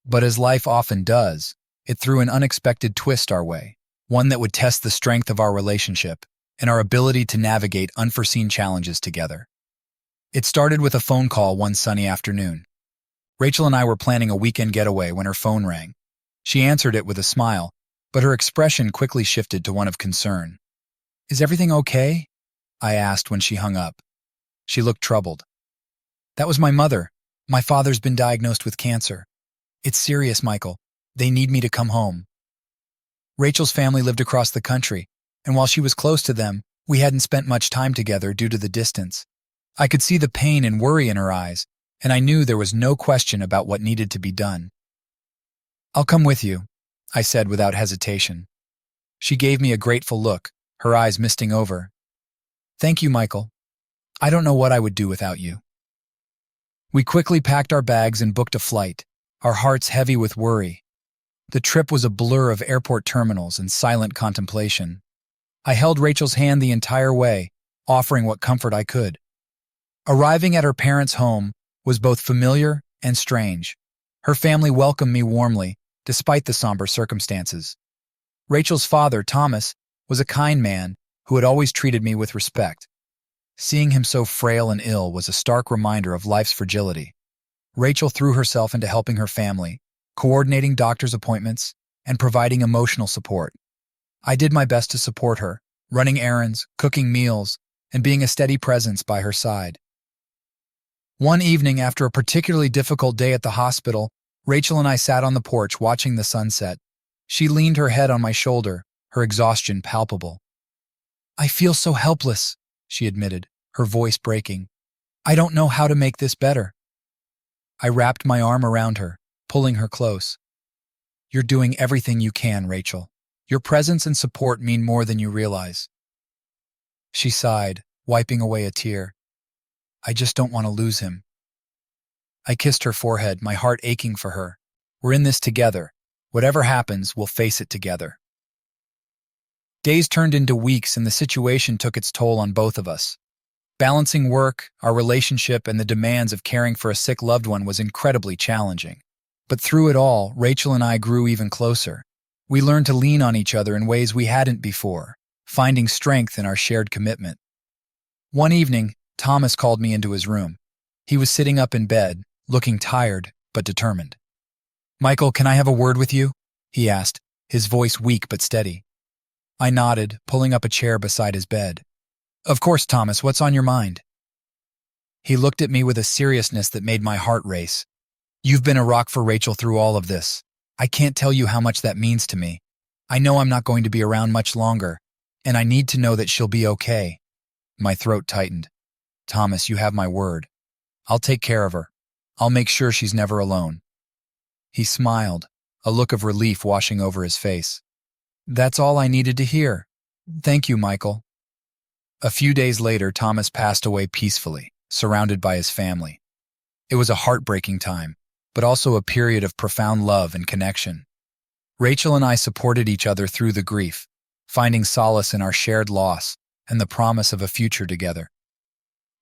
But as life often does, it threw an unexpected twist our way, one that would test the strength of our relationship and our ability to navigate unforeseen challenges together. It started with a phone call one sunny afternoon. Rachel and I were planning a weekend getaway when her phone rang. She answered it with a smile, but her expression quickly shifted to one of concern. "Is everything okay?" I asked when she hung up. She looked troubled. "That was my mother. My father's been diagnosed with cancer. It's serious, Michael. They need me to come home." Rachel's family lived across the country, and while she was close to them, we hadn't spent much time together due to the distance. I could see the pain and worry in her eyes, and I knew there was no question about what needed to be done. "I'll come with you," I said without hesitation. She gave me a grateful look, her eyes misting over. "Thank you, Michael. I don't know what I would do without you." We quickly packed our bags and booked a flight, our hearts heavy with worry. The trip was a blur of airport terminals and silent contemplation. I held Rachel's hand the entire way, offering what comfort I could. Arriving at her parents' home was both familiar and strange. Her family welcomed me warmly, despite the somber circumstances. Rachel's father, Thomas, was a kind man who had always treated me with respect. Seeing him so frail and ill was a stark reminder of life's fragility. Rachel threw herself into helping her family, coordinating doctor's appointments, and providing emotional support. I did my best to support her, running errands, cooking meals, and being a steady presence by her side. One evening, after a particularly difficult day at the hospital, Rachel and I sat on the porch watching the sunset. She leaned her head on my shoulder, her exhaustion palpable. "I feel so helpless," she admitted, her voice breaking. "I don't know how to make this better." I wrapped my arm around her, pulling her close. "You're doing everything you can, Rachel. Your presence and support mean more than you realize." She sighed, wiping away a tear. "I just don't want to lose him." I kissed her forehead, my heart aching for her. "We're in this together. Whatever happens, we'll face it together." Days turned into weeks, and the situation took its toll on both of us. Balancing work, our relationship, and the demands of caring for a sick loved one was incredibly challenging. But through it all, Rachel and I grew even closer. We learned to lean on each other in ways we hadn't before, finding strength in our shared commitment. One evening, Thomas called me into his room. He was sitting up in bed, looking tired but determined. "Michael, can I have a word with you?" he asked, his voice weak but steady. I nodded, pulling up a chair beside his bed. Of course, Thomas, what's on your mind? He looked at me with a seriousness that made my heart race. You've been a rock for Rachel through all of this. I can't tell you how much that means to me. I know I'm not going to be around much longer, and I need to know that she'll be okay. My throat tightened. Thomas, you have my word. I'll take care of her. I'll make sure she's never alone. He smiled, a look of relief washing over his face. That's all I needed to hear. Thank you, Michael. A few days later, Thomas passed away peacefully, surrounded by his family. It was a heartbreaking time, but also a period of profound love and connection. Rachel and I supported each other through the grief, finding solace in our shared loss and the promise of a future together.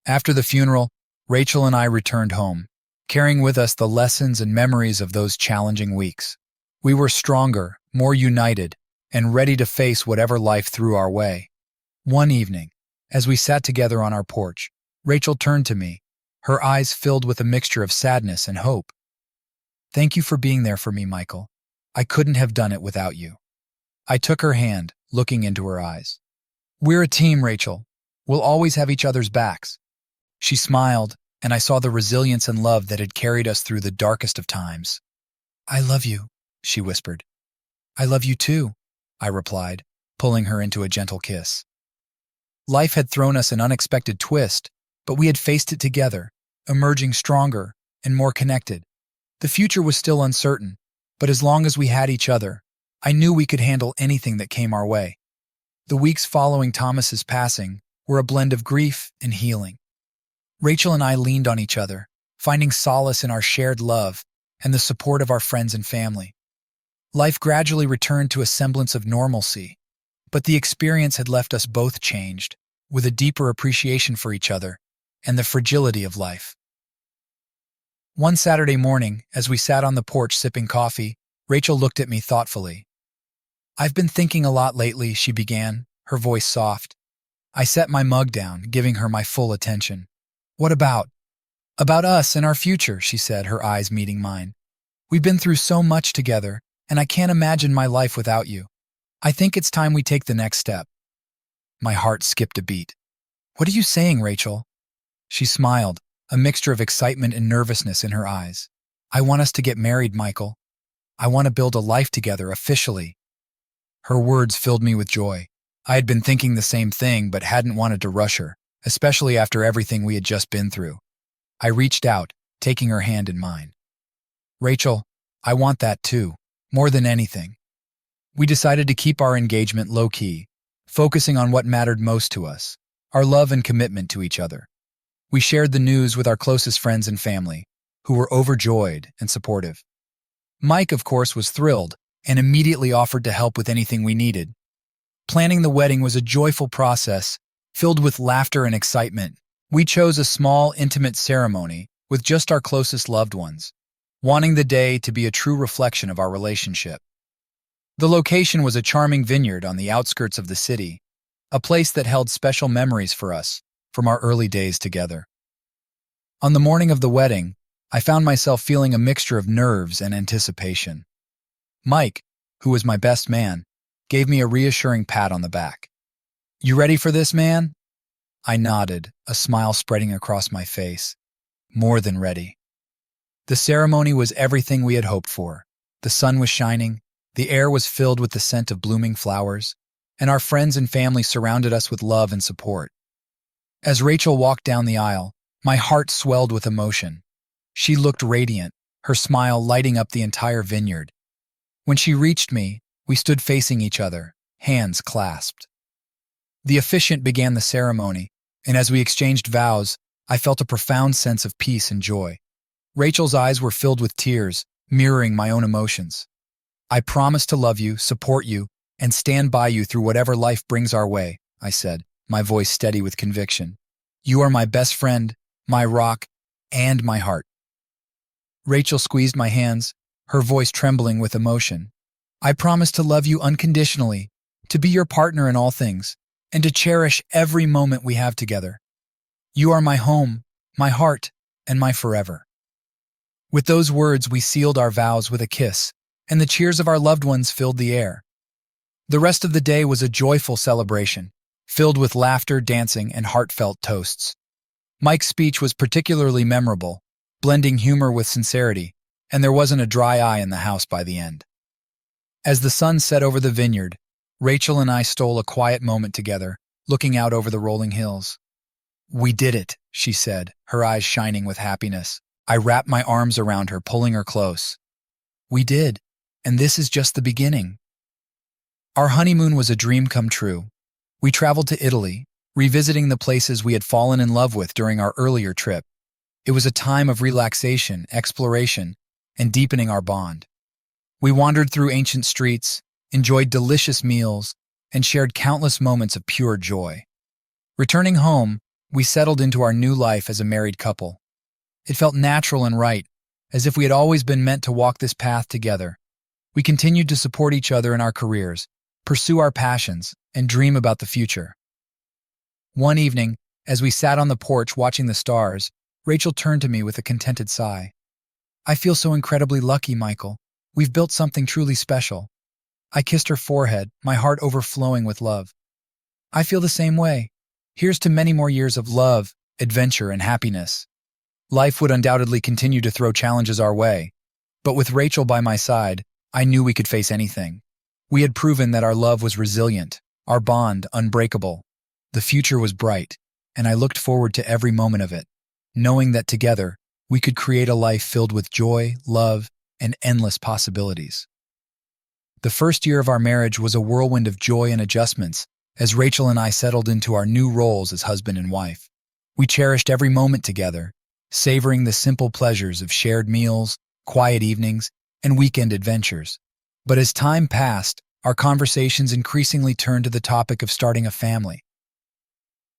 After the funeral, Rachel and I returned home, carrying with us the lessons and memories of those challenging weeks. We were stronger, more united, and ready to face whatever life threw our way. One evening, as we sat together on our porch, Rachel turned to me, her eyes filled with a mixture of sadness and hope. Thank you for being there for me, Michael. I couldn't have done it without you. I took her hand, looking into her eyes. We're a team, Rachel. We'll always have each other's backs. She smiled, and I saw the resilience and love that had carried us through the darkest of times. I love you, she whispered. I love you too, I replied, pulling her into a gentle kiss. Life had thrown us an unexpected twist, but we had faced it together, emerging stronger and more connected. The future was still uncertain, but as long as we had each other, I knew we could handle anything that came our way. The weeks following Thomas's passing were a blend of grief and healing. Rachel and I leaned on each other, finding solace in our shared love and the support of our friends and family. Life gradually returned to a semblance of normalcy, but the experience had left us both changed, with a deeper appreciation for each other and the fragility of life. One Saturday morning, as we sat on the porch sipping coffee, Rachel looked at me thoughtfully. I've been thinking a lot lately, she began, her voice soft. I set my mug down, giving her my full attention. What about? About us and our future, she said, her eyes meeting mine. We've been through so much together, and I can't imagine my life without you. I think it's time we take the next step. My heart skipped a beat. What are you saying, Rachel? She smiled, a mixture of excitement and nervousness in her eyes. I want us to get married, Michael. I want to build a life together officially. Her words filled me with joy. I had been thinking the same thing but hadn't wanted to rush her, especially after everything we had just been through. I reached out, taking her hand in mine. Rachel, I want that too, more than anything. We decided to keep our engagement low-key, focusing on what mattered most to us, our love and commitment to each other. We shared the news with our closest friends and family, who were overjoyed and supportive. Mike, of course, was thrilled and immediately offered to help with anything we needed. Planning the wedding was a joyful process, filled with laughter and excitement. We chose a small, intimate ceremony with just our closest loved ones, wanting the day to be a true reflection of our relationship. The location was a charming vineyard on the outskirts of the city, a place that held special memories for us from our early days together. On the morning of the wedding, I found myself feeling a mixture of nerves and anticipation. Mike, who was my best man, gave me a reassuring pat on the back. You ready for this, man? I nodded, a smile spreading across my face. More than ready. The ceremony was everything we had hoped for. The sun was shining, the air was filled with the scent of blooming flowers, and our friends and family surrounded us with love and support. As Rachel walked down the aisle, my heart swelled with emotion. She looked radiant, her smile lighting up the entire vineyard. When she reached me, we stood facing each other, hands clasped. The officiant began the ceremony, and as we exchanged vows, I felt a profound sense of peace and joy. Rachel's eyes were filled with tears, mirroring my own emotions. I promise to love you, support you, and stand by you through whatever life brings our way, I said, my voice steady with conviction. You are my best friend, my rock, and my heart. Rachel squeezed my hands, her voice trembling with emotion. I promise to love you unconditionally, to be your partner in all things, and to cherish every moment we have together. You are my home, my heart, and my forever. With those words, we sealed our vows with a kiss, and the cheers of our loved ones filled the air. The rest of the day was a joyful celebration, filled with laughter, dancing, and heartfelt toasts. Mike's speech was particularly memorable, blending humor with sincerity, and there wasn't a dry eye in the house by the end. As the sun set over the vineyard, Rachel and I stole a quiet moment together, looking out over the rolling hills. "We did it," she said, her eyes shining with happiness. I wrapped my arms around her, pulling her close. "We did, and this is just the beginning." Our honeymoon was a dream come true. We traveled to Italy, revisiting the places we had fallen in love with during our earlier trip. It was a time of relaxation, exploration, and deepening our bond. We wandered through ancient streets, enjoyed delicious meals, and shared countless moments of pure joy. Returning home, we settled into our new life as a married couple. It felt natural and right, as if we had always been meant to walk this path together. We continued to support each other in our careers, pursue our passions, and dream about the future. One evening, as we sat on the porch watching the stars, Rachel turned to me with a contented sigh. "I feel so incredibly lucky, Michael. We've built something truly special." I kissed her forehead, my heart overflowing with love. "I feel the same way. Here's to many more years of love, adventure, and happiness." Life would undoubtedly continue to throw challenges our way, but with Rachel by my side, I knew we could face anything. We had proven that our love was resilient, our bond unbreakable. The future was bright, and I looked forward to every moment of it, knowing that together we could create a life filled with joy, love, and endless possibilities. The first year of our marriage was a whirlwind of joy and adjustments as Rachel and I settled into our new roles as husband and wife. We cherished every moment together, savoring the simple pleasures of shared meals, quiet evenings, and weekend adventures. But as time passed, our conversations increasingly turned to the topic of starting a family.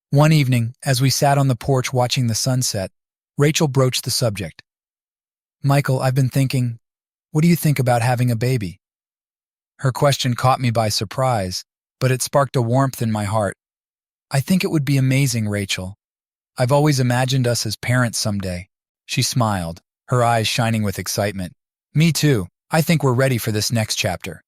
One evening, as we sat on the porch watching the sunset, Rachel broached the subject. "Michael, I've been thinking, what do you think about having a baby?" Her question caught me by surprise, but it sparked a warmth in my heart. "I think it would be amazing, Rachel. I've always imagined us as parents someday." She smiled, her eyes shining with excitement. "Me too. I think we're ready for this next chapter."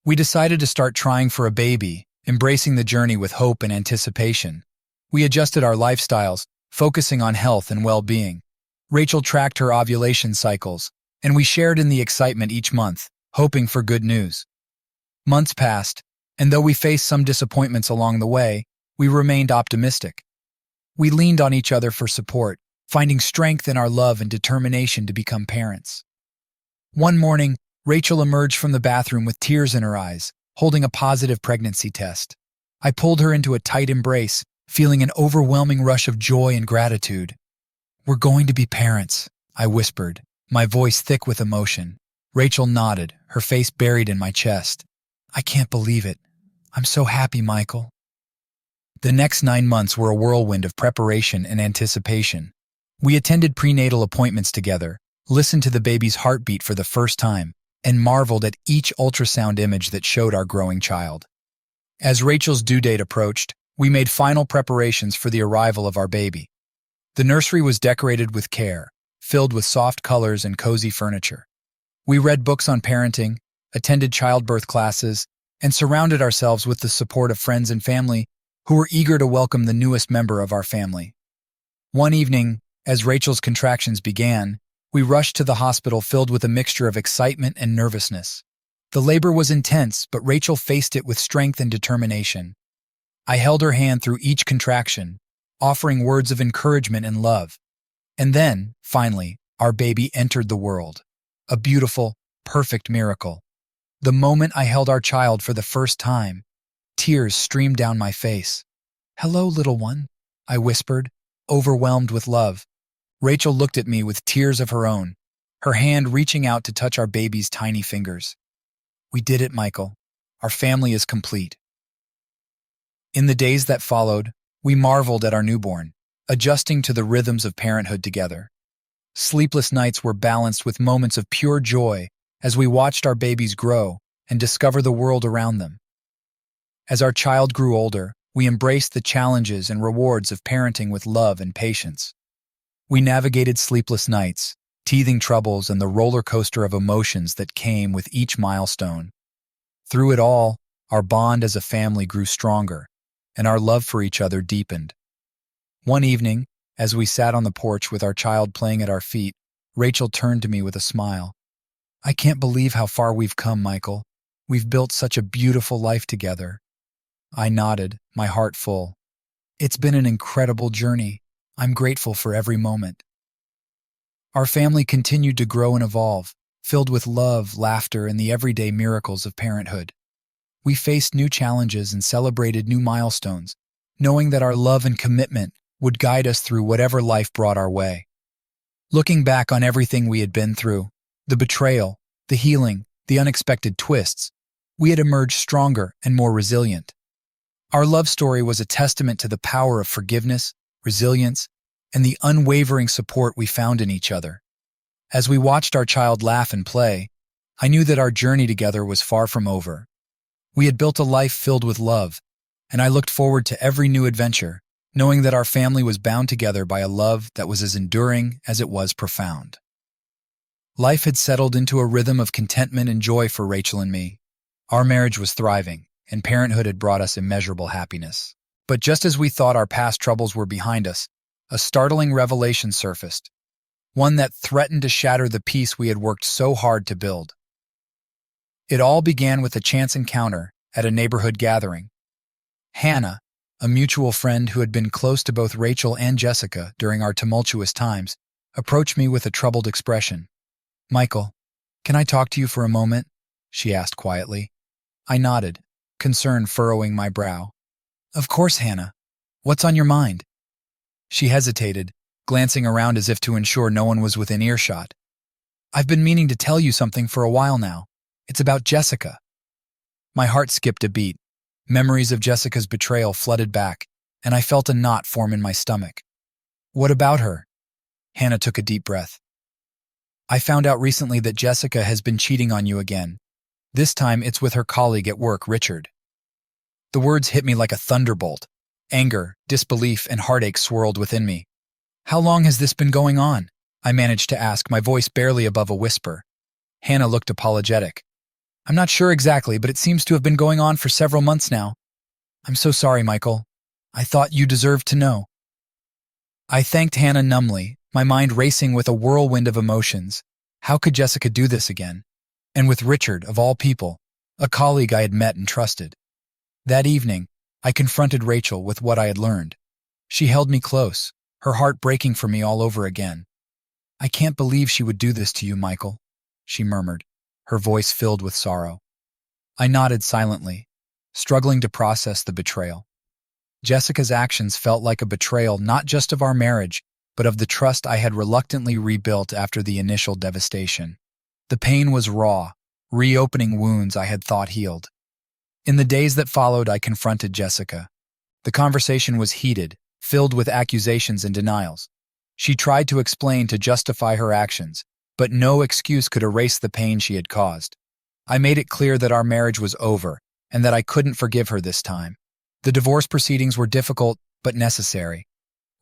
We decided to start trying for a baby, embracing the journey with hope and anticipation. We adjusted our lifestyles, focusing on health and well-being. Rachel tracked her ovulation cycles, and we shared in the excitement each month, hoping for good news. Months passed, and though we faced some disappointments along the way, we remained optimistic. We leaned on each other for support, finding strength in our love and determination to become parents. One morning, Rachel emerged from the bathroom with tears in her eyes, holding a positive pregnancy test. I pulled her into a tight embrace, feeling an overwhelming rush of joy and gratitude. "We're going to be parents," I whispered, my voice thick with emotion. Rachel nodded, her face buried in my chest. "I can't believe it. I'm so happy, Michael." The next 9 months were a whirlwind of preparation and anticipation. We attended prenatal appointments together, listened to the baby's heartbeat for the first time, and marveled at each ultrasound image that showed our growing child. As Rachel's due date approached, we made final preparations for the arrival of our baby. The nursery was decorated with care, filled with soft colors and cozy furniture. We read books on parenting, attended childbirth classes, and surrounded ourselves with the support of friends and family who were eager to welcome the newest member of our family. One evening, as Rachel's contractions began, we rushed to the hospital filled with a mixture of excitement and nervousness. The labor was intense, but Rachel faced it with strength and determination. I held her hand through each contraction, offering words of encouragement and love. And then, finally, our baby entered the world. A beautiful, perfect miracle. The moment I held our child for the first time, tears streamed down my face. "Hello, little one," I whispered, overwhelmed with love. Rachel looked at me with tears of her own, her hand reaching out to touch our baby's tiny fingers. "We did it, Michael. Our family is complete." In the days that followed, we marveled at our newborn, adjusting to the rhythms of parenthood together. Sleepless nights were balanced with moments of pure joy as we watched our babies grow and discover the world around them. As our child grew older, we embraced the challenges and rewards of parenting with love and patience. We navigated sleepless nights, teething troubles, and the roller coaster of emotions that came with each milestone. Through it all, our bond as a family grew stronger, and our love for each other deepened. One evening, as we sat on the porch with our child playing at our feet, Rachel turned to me with a smile. "I can't believe how far we've come, Michael. We've built such a beautiful life together." I nodded, my heart full. "It's been an incredible journey. I'm grateful for every moment." Our family continued to grow and evolve, filled with love, laughter, and the everyday miracles of parenthood. We faced new challenges and celebrated new milestones, knowing that our love and commitment would guide us through whatever life brought our way. Looking back on everything we had been through, the betrayal, the healing, the unexpected twists, we had emerged stronger and more resilient. Our love story was a testament to the power of forgiveness, resilience, and the unwavering support we found in each other. As we watched our child laugh and play, I knew that our journey together was far from over. We had built a life filled with love, and I looked forward to every new adventure, knowing that our family was bound together by a love that was as enduring as it was profound. Life had settled into a rhythm of contentment and joy for Rachel and me. Our marriage was thriving, and parenthood had brought us immeasurable happiness. But just as we thought our past troubles were behind us, a startling revelation surfaced, one that threatened to shatter the peace we had worked so hard to build. It all began with a chance encounter at a neighborhood gathering. Hannah, a mutual friend who had been close to both Rachel and Jessica during our tumultuous times, approached me with a troubled expression. "Michael, can I talk to you for a moment?" she asked quietly. I nodded, concern furrowing my brow. "Of course, Hannah. What's on your mind?" She hesitated, glancing around as if to ensure no one was within earshot. "I've been meaning to tell you something for a while now. It's about Jessica." My heart skipped a beat. Memories of Jessica's betrayal flooded back, and I felt a knot form in my stomach. "What about her?" Hannah took a deep breath. "I found out recently that Jessica has been cheating on you again. This time it's with her colleague at work, Richard." The words hit me like a thunderbolt. Anger, disbelief, and heartache swirled within me. "How long has this been going on?" I managed to ask, my voice barely above a whisper. Hannah looked apologetic. "I'm not sure exactly, but it seems to have been going on for several months now." "I'm so sorry, Michael. I thought you deserved to know." I thanked Hannah numbly, my mind racing with a whirlwind of emotions. How could Jessica do this again? And with Richard, of all people, a colleague I had met and trusted. That evening, I confronted Rachel with what I had learned. She held me close, her heart breaking for me all over again. "I can't believe she would do this to you, Michael," she murmured, her voice filled with sorrow. I nodded silently, struggling to process the betrayal. Jessica's actions felt like a betrayal not just of our marriage, but of the trust I had reluctantly rebuilt after the initial devastation. The pain was raw, reopening wounds I had thought healed. In the days that followed, I confronted Jessica. The conversation was heated, filled with accusations and denials. She tried to explain to justify her actions, but no excuse could erase the pain she had caused. I made it clear that our marriage was over and that I couldn't forgive her this time. The divorce proceedings were difficult but necessary.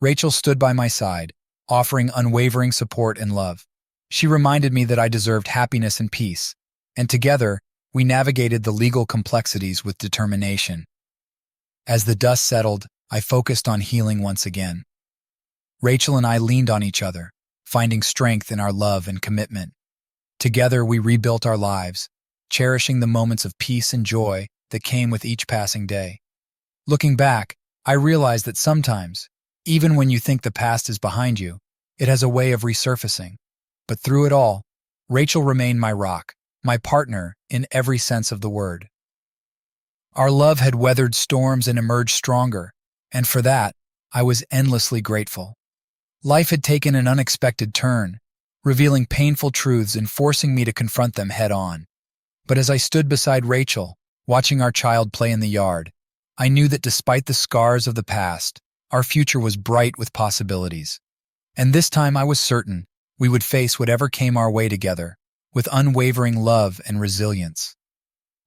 Rachel stood by my side, offering unwavering support and love. She reminded me that I deserved happiness and peace, and together, we navigated the legal complexities with determination. As the dust settled, I focused on healing once again. Rachel and I leaned on each other, finding strength in our love and commitment. Together, we rebuilt our lives, cherishing the moments of peace and joy that came with each passing day. Looking back, I realized that sometimes, even when you think the past is behind you, it has a way of resurfacing. But through it all, Rachel remained my rock, my partner in every sense of the word. Our love had weathered storms and emerged stronger, and for that, I was endlessly grateful. Life had taken an unexpected turn, revealing painful truths and forcing me to confront them head-on. But as I stood beside Rachel, watching our child play in the yard, I knew that despite the scars of the past, our future was bright with possibilities. And this time I was certain we would face whatever came our way together, with unwavering love and resilience.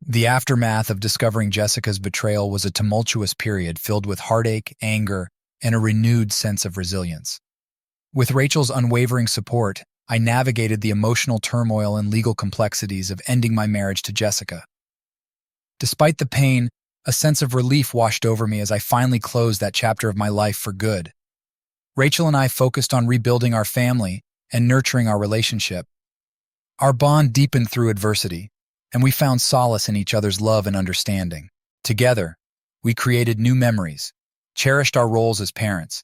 The aftermath of discovering Jessica's betrayal was a tumultuous period filled with heartache, anger, and a renewed sense of resilience. With Rachel's unwavering support, I navigated the emotional turmoil and legal complexities of ending my marriage to Jessica. Despite the pain, a sense of relief washed over me as I finally closed that chapter of my life for good. Rachel and I focused on rebuilding our family and nurturing our relationship. Our bond deepened through adversity, and we found solace in each other's love and understanding. Together, we created new memories, cherished our roles as parents,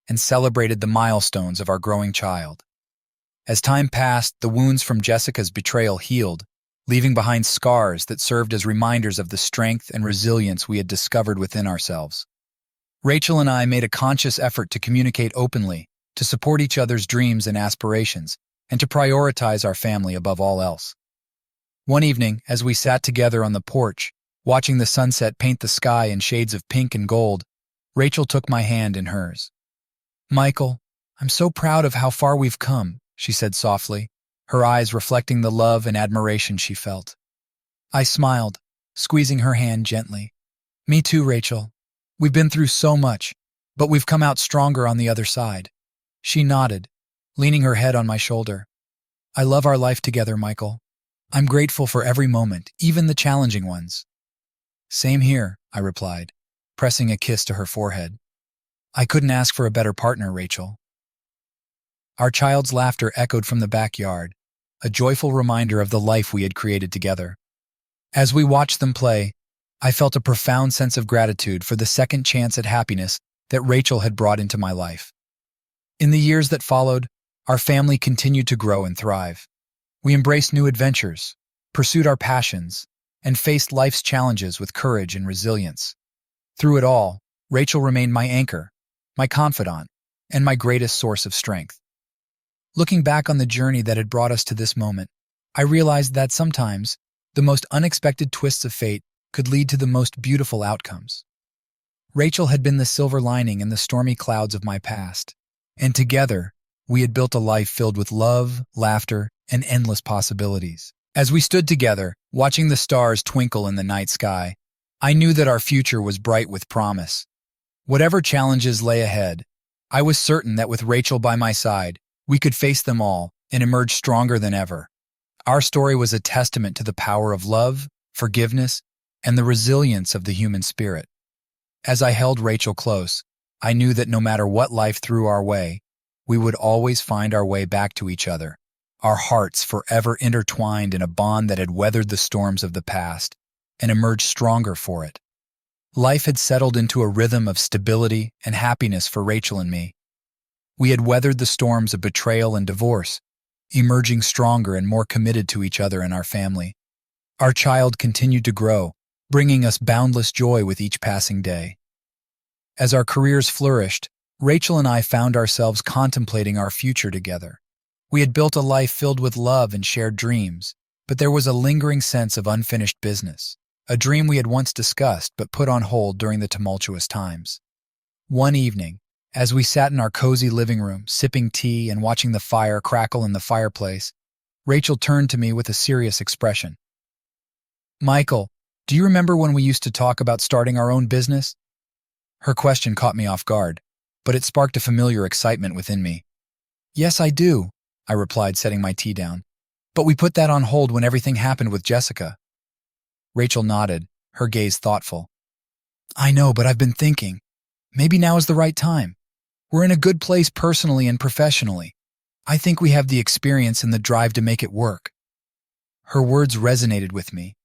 and celebrated the milestones of our growing child. As time passed, the wounds from Jessica's betrayal healed, leaving behind scars that served as reminders of the strength and resilience we had discovered within ourselves. Rachel and I made a conscious effort to communicate openly, to support each other's dreams and aspirations, and to prioritize our family above all else. One evening, as we sat together on the porch, watching the sunset paint the sky in shades of pink and gold, Rachel took my hand in hers. "Michael, I'm so proud of how far we've come," she said softly, her eyes reflecting the love and admiration she felt. I smiled, squeezing her hand gently. "Me too, Rachel. We've been through so much, but we've come out stronger on the other side." She nodded, leaning her head on my shoulder. "I love our life together, Michael. I'm grateful for every moment, even the challenging ones." "Same here," I replied, pressing a kiss to her forehead. "I couldn't ask for a better partner, Rachel." Our child's laughter echoed from the backyard, a joyful reminder of the life we had created together. As we watched them play, I felt a profound sense of gratitude for the second chance at happiness that Rachel had brought into my life. In the years that followed, our family continued to grow and thrive. We embraced new adventures, pursued our passions, and faced life's challenges with courage and resilience. Through it all, Rachel remained my anchor, my confidant, and my greatest source of strength. Looking back on the journey that had brought us to this moment, I realized that sometimes the most unexpected twists of fate could lead to the most beautiful outcomes. Rachel had been the silver lining in the stormy clouds of my past, and together, we had built a life filled with love, laughter, and endless possibilities. As we stood together, watching the stars twinkle in the night sky, I knew that our future was bright with promise. Whatever challenges lay ahead, I was certain that with Rachel by my side, we could face them all and emerge stronger than ever. Our story was a testament to the power of love, forgiveness, and the resilience of the human spirit. As I held Rachel close, I knew that no matter what life threw our way, we would always find our way back to each other, our hearts forever intertwined in a bond that had weathered the storms of the past and emerged stronger for it. Life had settled into a rhythm of stability and happiness for Rachel and me. We had weathered the storms of betrayal and divorce, emerging stronger and more committed to each other and our family. Our child continued to grow, bringing us boundless joy with each passing day. As our careers flourished, Rachel and I found ourselves contemplating our future together. We had built a life filled with love and shared dreams, but there was a lingering sense of unfinished business, a dream we had once discussed but put on hold during the tumultuous times. One evening, as we sat in our cozy living room, sipping tea and watching the fire crackle in the fireplace, Rachel turned to me with a serious expression. "Michael, do you remember when we used to talk about starting our own business?" Her question caught me off guard, but it sparked a familiar excitement within me. "Yes, I do," I replied, setting my tea down. "But we put that on hold when everything happened with Jessica." Rachel nodded, her gaze thoughtful. "I know, but I've been thinking. Maybe now is the right time. We're in a good place personally and professionally. I think we have the experience and the drive to make it work." Her words resonated with me.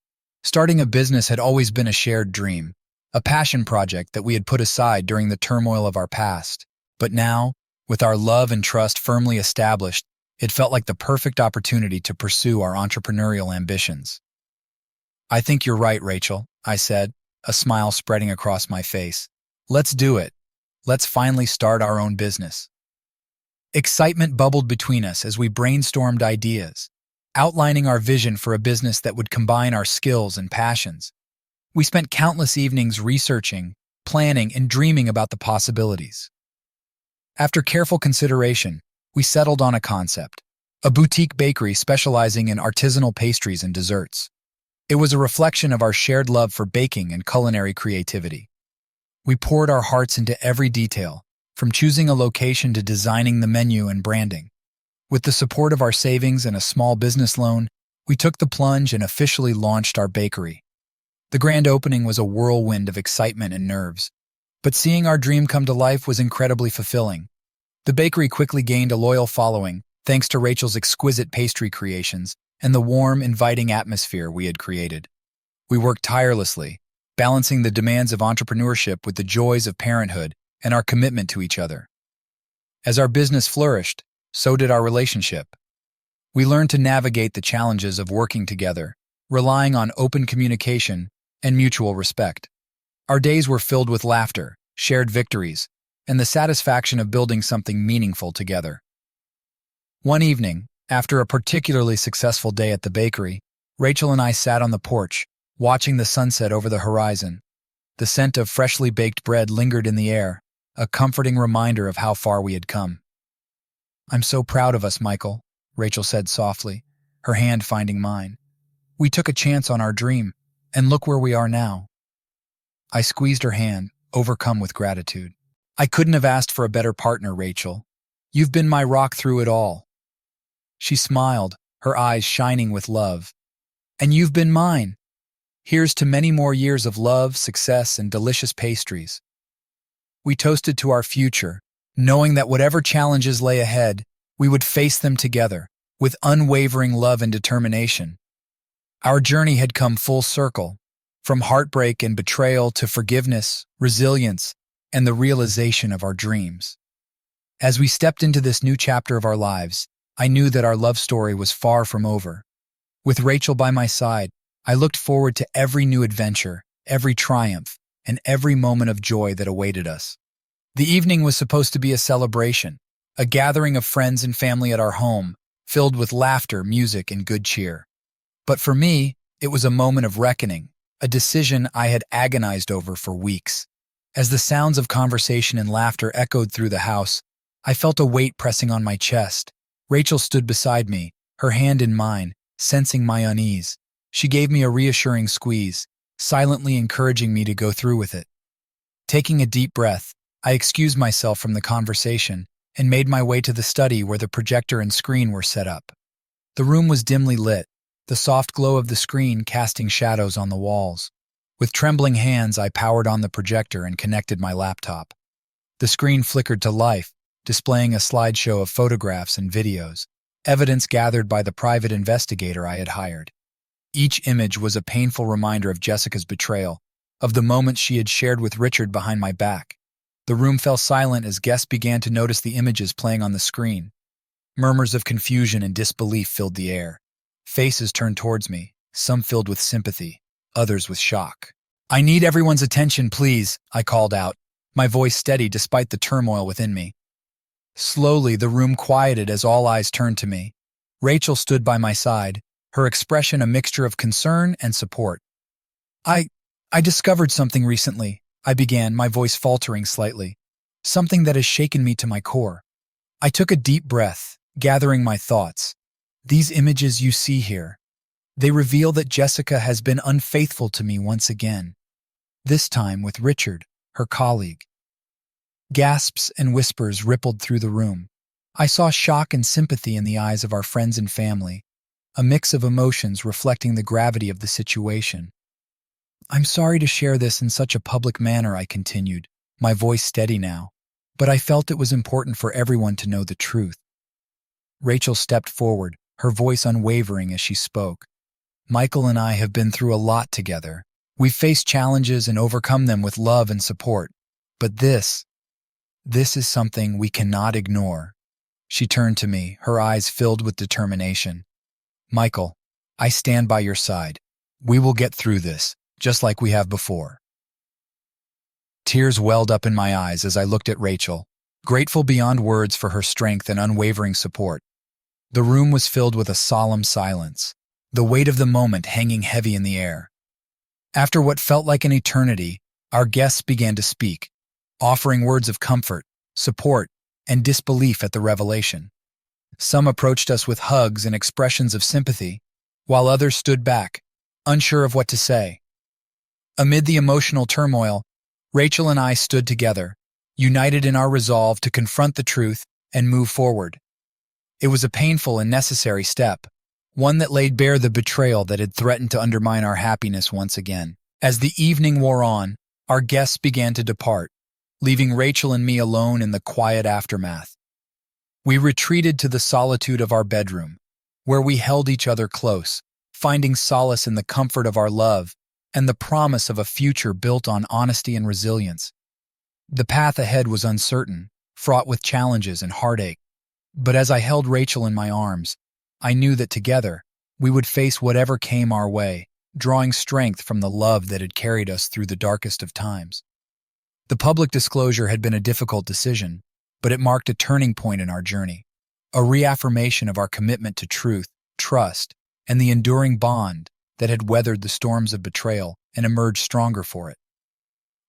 Starting a business had always been a shared dream, a passion project that we had put aside during the turmoil of our past. But now, with our love and trust firmly established, it felt like the perfect opportunity to pursue our entrepreneurial ambitions. "I think you're right, Rachel," I said, a smile spreading across my face. "Let's do it. Let's finally start our own business." Excitement bubbled between us as we brainstormed ideas, outlining our vision for a business that would combine our skills and passions. We spent countless evenings researching, planning, and dreaming about the possibilities. After careful consideration, we settled on a concept: a boutique bakery specializing in artisanal pastries and desserts. It was a reflection of our shared love for baking and culinary creativity. We poured our hearts into every detail, from choosing a location to designing the menu and branding. With the support of our savings and a small business loan, we took the plunge and officially launched our bakery. The grand opening was a whirlwind of excitement and nerves, but seeing our dream come to life was incredibly fulfilling. The bakery quickly gained a loyal following, thanks to Rachel's exquisite pastry creations and the warm, inviting atmosphere we had created. We worked tirelessly, balancing the demands of entrepreneurship with the joys of parenthood and our commitment to each other. As our business flourished, so did our relationship. We learned to navigate the challenges of working together, relying on open communication and mutual respect. Our days were filled with laughter, shared victories, and the satisfaction of building something meaningful together. One evening, after a particularly successful day at the bakery, Rachel and I sat on the porch, watching the sunset over the horizon. The scent of freshly baked bread lingered in the air, a comforting reminder of how far we had come. "I'm so proud of us, Michael," Rachel said softly, her hand finding mine. "We took a chance on our dream, and look where we are now." I squeezed her hand, overcome with gratitude. "I couldn't have asked for a better partner, Rachel. You've been my rock through it all." She smiled, her eyes shining with love. "And you've been mine. Here's to many more years of love, success, and delicious pastries." We toasted to our future, knowing that whatever challenges lay ahead, we would face them together, with unwavering love and determination. Our journey had come full circle, from heartbreak and betrayal to forgiveness, resilience, and the realization of our dreams. As we stepped into this new chapter of our lives, I knew that our love story was far from over. With Rachel by my side, I looked forward to every new adventure, every triumph, and every moment of joy that awaited us. The evening was supposed to be a celebration, a gathering of friends and family at our home, filled with laughter, music, and good cheer. But for me, it was a moment of reckoning, a decision I had agonized over for weeks. As the sounds of conversation and laughter echoed through the house, I felt a weight pressing on my chest. Rachel stood beside me, her hand in mine, sensing my unease. She gave me a reassuring squeeze, silently encouraging me to go through with it. Taking a deep breath, I excused myself from the conversation and made my way to the study where the projector and screen were set up. The room was dimly lit, the soft glow of the screen casting shadows on the walls. With trembling hands, I powered on the projector and connected my laptop. The screen flickered to life, displaying a slideshow of photographs and videos, evidence gathered by the private investigator I had hired. Each image was a painful reminder of Jessica's betrayal, of the moments she had shared with Richard behind my back. The room fell silent as guests began to notice the images playing on the screen. Murmurs of confusion and disbelief filled the air. Faces turned towards me, some filled with sympathy, others with shock. "I need everyone's attention, please," I called out, my voice steady despite the turmoil within me. Slowly, the room quieted as all eyes turned to me. Rachel stood by my side, her expression a mixture of concern and support. I discovered something recently," I began, my voice faltering slightly. "Something that has shaken me to my core." I took a deep breath, gathering my thoughts. "These images you see here, they reveal that Jessica has been unfaithful to me once again. This time with Richard, her colleague." Gasps and whispers rippled through the room. I saw shock and sympathy in the eyes of our friends and family, a mix of emotions reflecting the gravity of the situation. "I'm sorry to share this in such a public manner," I continued, my voice steady now, "but I felt it was important for everyone to know the truth." Rachel stepped forward, her voice unwavering as she spoke. "Michael and I have been through a lot together. We've faced challenges and overcome them with love and support. But this is something we cannot ignore." She turned to me, her eyes filled with determination. "Michael, I stand by your side. We will get through this, just like we have before." Tears welled up in my eyes as I looked at Rachel, grateful beyond words for her strength and unwavering support. The room was filled with a solemn silence, the weight of the moment hanging heavy in the air. After what felt like an eternity, our guests began to speak, offering words of comfort, support, and disbelief at the revelation. Some approached us with hugs and expressions of sympathy, while others stood back, unsure of what to say. Amid the emotional turmoil, Rachel and I stood together, united in our resolve to confront the truth and move forward. It was a painful and necessary step, one that laid bare the betrayal that had threatened to undermine our happiness once again. As the evening wore on, our guests began to depart, leaving Rachel and me alone in the quiet aftermath. We retreated to the solitude of our bedroom, where we held each other close, finding solace in the comfort of our love and the promise of a future built on honesty and resilience. The path ahead was uncertain, fraught with challenges and heartache, but as I held Rachel in my arms, I knew that together we would face whatever came our way, drawing strength from the love that had carried us through the darkest of times. The public disclosure had been a difficult decision, but it marked a turning point in our journey, a reaffirmation of our commitment to truth, trust, and the enduring bond that had weathered the storms of betrayal and emerged stronger for it.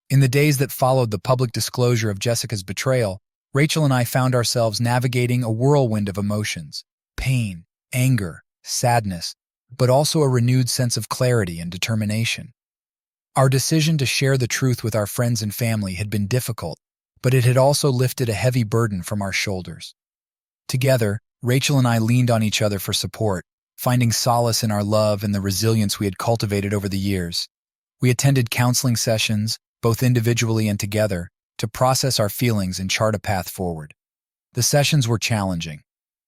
In the days that followed the public disclosure of Jessica's betrayal, Rachel and I found ourselves navigating a whirlwind of emotions: pain, anger, sadness, but also a renewed sense of clarity and determination. Our decision to share the truth with our friends and family had been difficult, but it had also lifted a heavy burden from our shoulders. Together, Rachel and I leaned on each other for support, finding solace in our love and the resilience we had cultivated over the years. We attended counseling sessions, both individually and together, to process our feelings and chart a path forward. The sessions were challenging,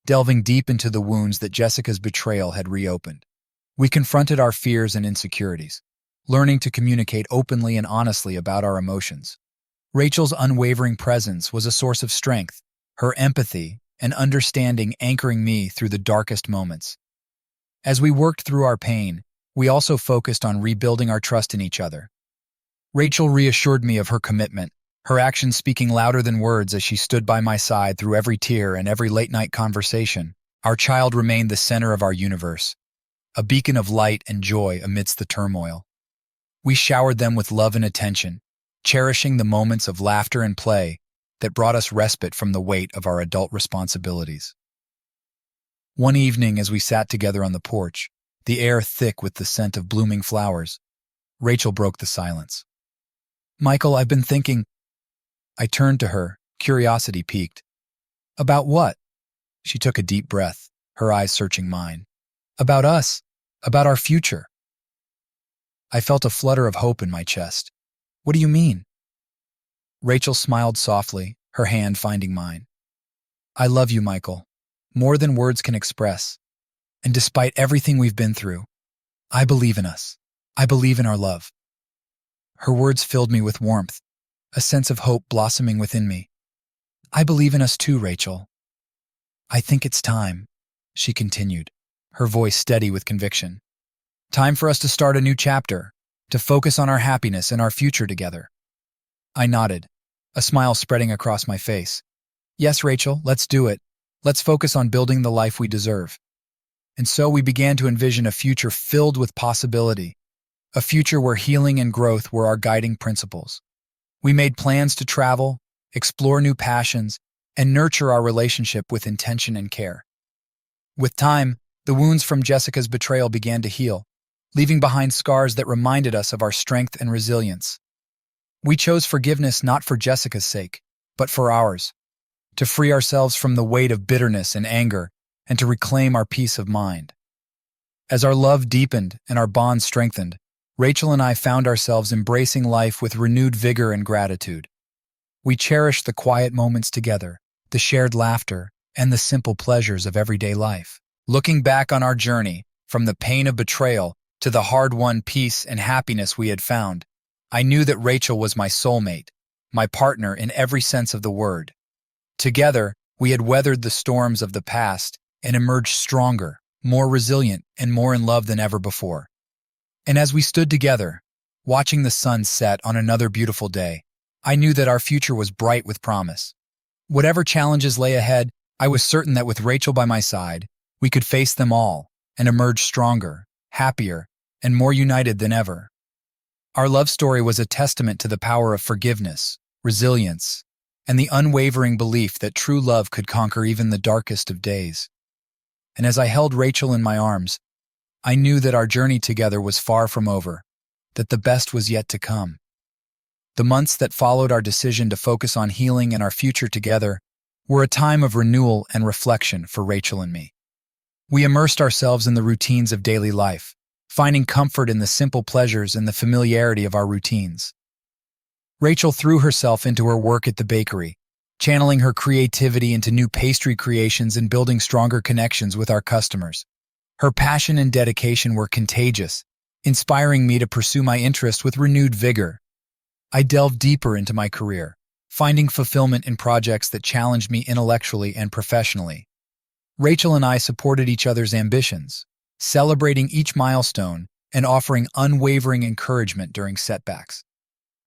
delving deep into the wounds that Jessica's betrayal had reopened. We confronted our fears and insecurities, learning to communicate openly and honestly about our emotions. Rachel's unwavering presence was a source of strength, her empathy and understanding anchoring me through the darkest moments. As we worked through our pain, we also focused on rebuilding our trust in each other. Rachel reassured me of her commitment, her actions speaking louder than words as she stood by my side through every tear and every late-night conversation. Our child remained the center of our universe, a beacon of light and joy amidst the turmoil. We showered them with love and attention, cherishing the moments of laughter and play that brought us respite from the weight of our adult responsibilities. One evening, as we sat together on the porch, the air thick with the scent of blooming flowers, Rachel broke the silence. "Michael, I've been thinking." I turned to her, curiosity piqued. "About what?" She took a deep breath, her eyes searching mine. "About us, about our future." I felt a flutter of hope in my chest. "What do you mean?" Rachel smiled softly, her hand finding mine. "I love you, Michael, more than words can express. And despite everything we've been through, I believe in us. I believe in our love." Her words filled me with warmth, a sense of hope blossoming within me. "I believe in us too, Rachel." "I think it's time," she continued, her voice steady with conviction. "Time for us to start a new chapter, to focus on our happiness and our future together." I nodded, a smile spreading across my face. "Yes, Rachel, let's do it. Let's focus on building the life we deserve." And so we began to envision a future filled with possibility, a future where healing and growth were our guiding principles. We made plans to travel, explore new passions, and nurture our relationship with intention and care. With time, the wounds from Jessica's betrayal began to heal, leaving behind scars that reminded us of our strength and resilience. We chose forgiveness not for Jessica's sake, but for ours, to free ourselves from the weight of bitterness and anger and to reclaim our peace of mind. As our love deepened and our bond strengthened, Rachel and I found ourselves embracing life with renewed vigor and gratitude. We cherished the quiet moments together, the shared laughter, and the simple pleasures of everyday life. Looking back on our journey, from the pain of betrayal to the hard-won peace and happiness we had found, I knew that Rachel was my soulmate, my partner in every sense of the word. Together, we had weathered the storms of the past and emerged stronger, more resilient, and more in love than ever before. And as we stood together, watching the sun set on another beautiful day, I knew that our future was bright with promise. Whatever challenges lay ahead, I was certain that with Rachel by my side, we could face them all and emerge stronger, happier, and more united than ever. Our love story was a testament to the power of forgiveness, resilience, and the unwavering belief that true love could conquer even the darkest of days. And as I held Rachel in my arms, I knew that our journey together was far from over, that the best was yet to come. The months that followed our decision to focus on healing and our future together were a time of renewal and reflection for Rachel and me. We immersed ourselves in the routines of daily life, finding comfort in the simple pleasures and the familiarity of our routines. Rachel threw herself into her work at the bakery, channeling her creativity into new pastry creations and building stronger connections with our customers. Her passion and dedication were contagious, inspiring me to pursue my interest with renewed vigor. I delved deeper into my career, finding fulfillment in projects that challenged me intellectually and professionally. Rachel and I supported each other's ambitions, celebrating each milestone and offering unwavering encouragement during setbacks.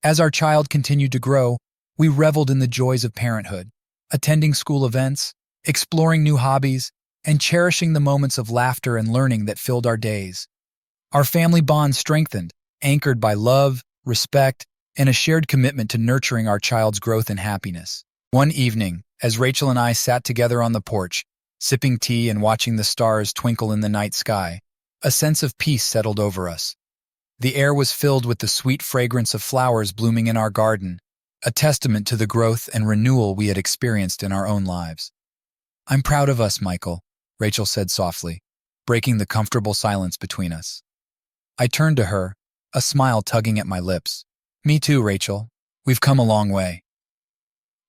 As our child continued to grow, we reveled in the joys of parenthood, attending school events, exploring new hobbies, and cherishing the moments of laughter and learning that filled our days. Our family bond strengthened, anchored by love, respect, and a shared commitment to nurturing our child's growth and happiness. One evening, as Rachel and I sat together on the porch, sipping tea and watching the stars twinkle in the night sky, a sense of peace settled over us. The air was filled with the sweet fragrance of flowers blooming in our garden, a testament to the growth and renewal we had experienced in our own lives. "I'm proud of us, Michael," Rachel said softly, breaking the comfortable silence between us. I turned to her, a smile tugging at my lips. "Me too, Rachel. We've come a long way."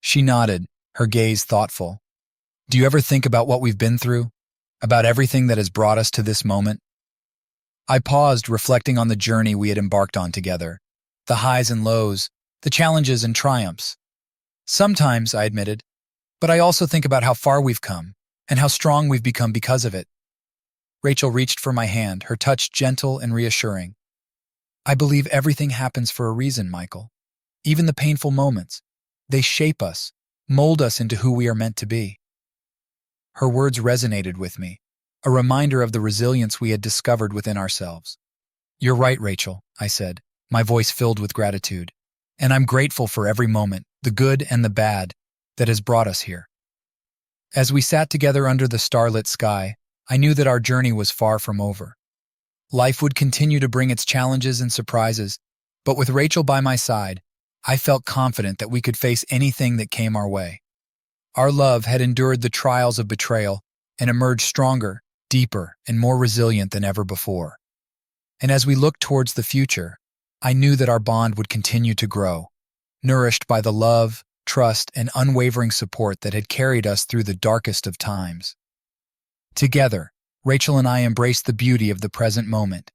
She nodded, her gaze thoughtful. "Do you ever think about what we've been through? About everything that has brought us to this moment?" I paused, reflecting on the journey we had embarked on together, the highs and lows, the challenges and triumphs. "Sometimes," I admitted, "but I also think about how far we've come and how strong we've become because of it." Rachel reached for my hand, her touch gentle and reassuring. "I believe everything happens for a reason, Michael. Even the painful moments. They shape us, mold us into who we are meant to be." Her words resonated with me, a reminder of the resilience we had discovered within ourselves. "You're right, Rachel," I said, my voice filled with gratitude. "And I'm grateful for every moment, the good and the bad, that has brought us here." As we sat together under the starlit sky, I knew that our journey was far from over. Life would continue to bring its challenges and surprises, but with Rachel by my side, I felt confident that we could face anything that came our way. Our love had endured the trials of betrayal and emerged stronger, deeper, and more resilient than ever before. And as we looked towards the future, I knew that our bond would continue to grow, nourished by the love, trust, and unwavering support that had carried us through the darkest of times. Together, Rachel and I embraced the beauty of the present moment,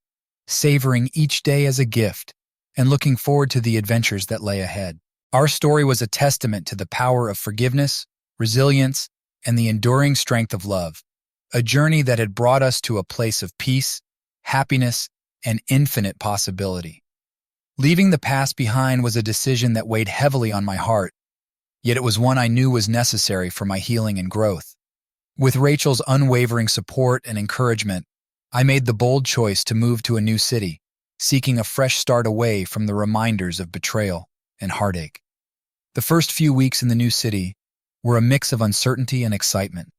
savoring each day as a gift and looking forward to the adventures that lay ahead. Our story was a testament to the power of forgiveness, resilience, and the enduring strength of love, a journey that had brought us to a place of peace, happiness, and infinite possibility. Leaving the past behind was a decision that weighed heavily on my heart, yet it was one I knew was necessary for my healing and growth. With Rachel's unwavering support and encouragement, I made the bold choice to move to a new city, seeking a fresh start away from the reminders of betrayal and heartache. The first few weeks in the new city were a mix of uncertainty and excitement.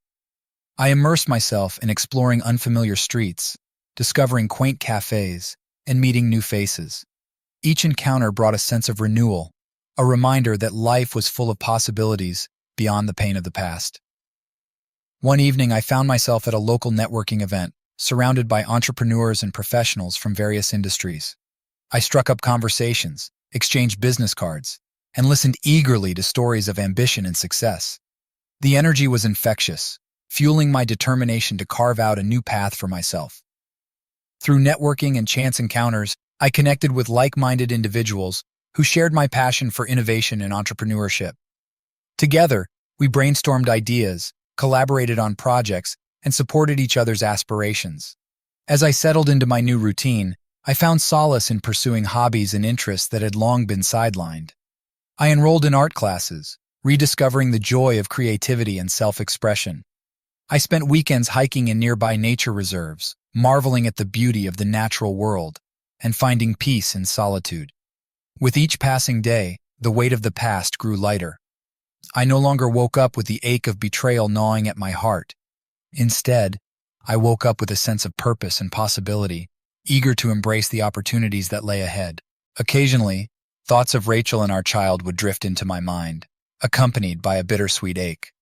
I immersed myself in exploring unfamiliar streets, discovering quaint cafes, and meeting new faces. Each encounter brought a sense of renewal, a reminder that life was full of possibilities beyond the pain of the past. One evening, I found myself at a local networking event, surrounded by entrepreneurs and professionals from various industries. I struck up conversations, exchanged business cards, and listened eagerly to stories of ambition and success. The energy was infectious, fueling my determination to carve out a new path for myself. Through networking and chance encounters, I connected with like-minded individuals who shared my passion for innovation and entrepreneurship. Together, we brainstormed ideas, collaborated on projects, and supported each other's aspirations. As I settled into my new routine, I found solace in pursuing hobbies and interests that had long been sidelined. I enrolled in art classes, rediscovering the joy of creativity and self-expression. I spent weekends hiking in nearby nature reserves, marveling at the beauty of the natural world, and finding peace in solitude. With each passing day, the weight of the past grew lighter. I no longer woke up with the ache of betrayal gnawing at my heart. Instead, I woke up with a sense of purpose and possibility, eager to embrace the opportunities that lay ahead. Occasionally, thoughts of Rachel and our child would drift into my mind, accompanied by a bittersweet ache.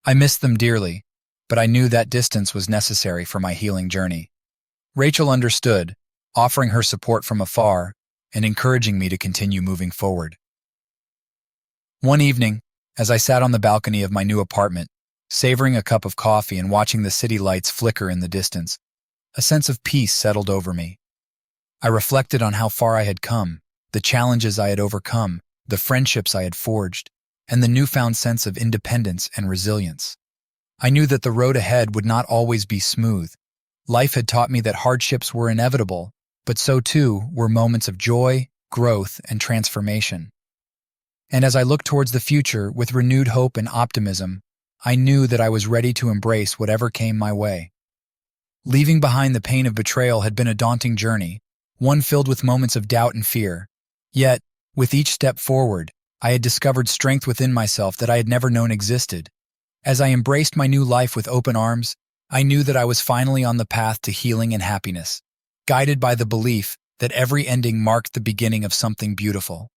I missed them dearly, but I knew that distance was necessary for my healing journey. Rachel understood, offering her support from afar and encouraging me to continue moving forward. One evening, as I sat on the balcony of my new apartment, savoring a cup of coffee and watching the city lights flicker in the distance, a sense of peace settled over me. I reflected on how far I had come, the challenges I had overcome, the friendships I had forged, and the newfound sense of independence and resilience. I knew that the road ahead would not always be smooth. Life had taught me that hardships were inevitable, but so too were moments of joy, growth, and transformation. And as I looked towards the future with renewed hope and optimism, I knew that I was ready to embrace whatever came my way. Leaving behind the pain of betrayal had been a daunting journey, one filled with moments of doubt and fear. Yet, with each step forward, I had discovered strength within myself that I had never known existed. As I embraced my new life with open arms, I knew that I was finally on the path to healing and happiness, guided by the belief that every ending marked the beginning of something beautiful.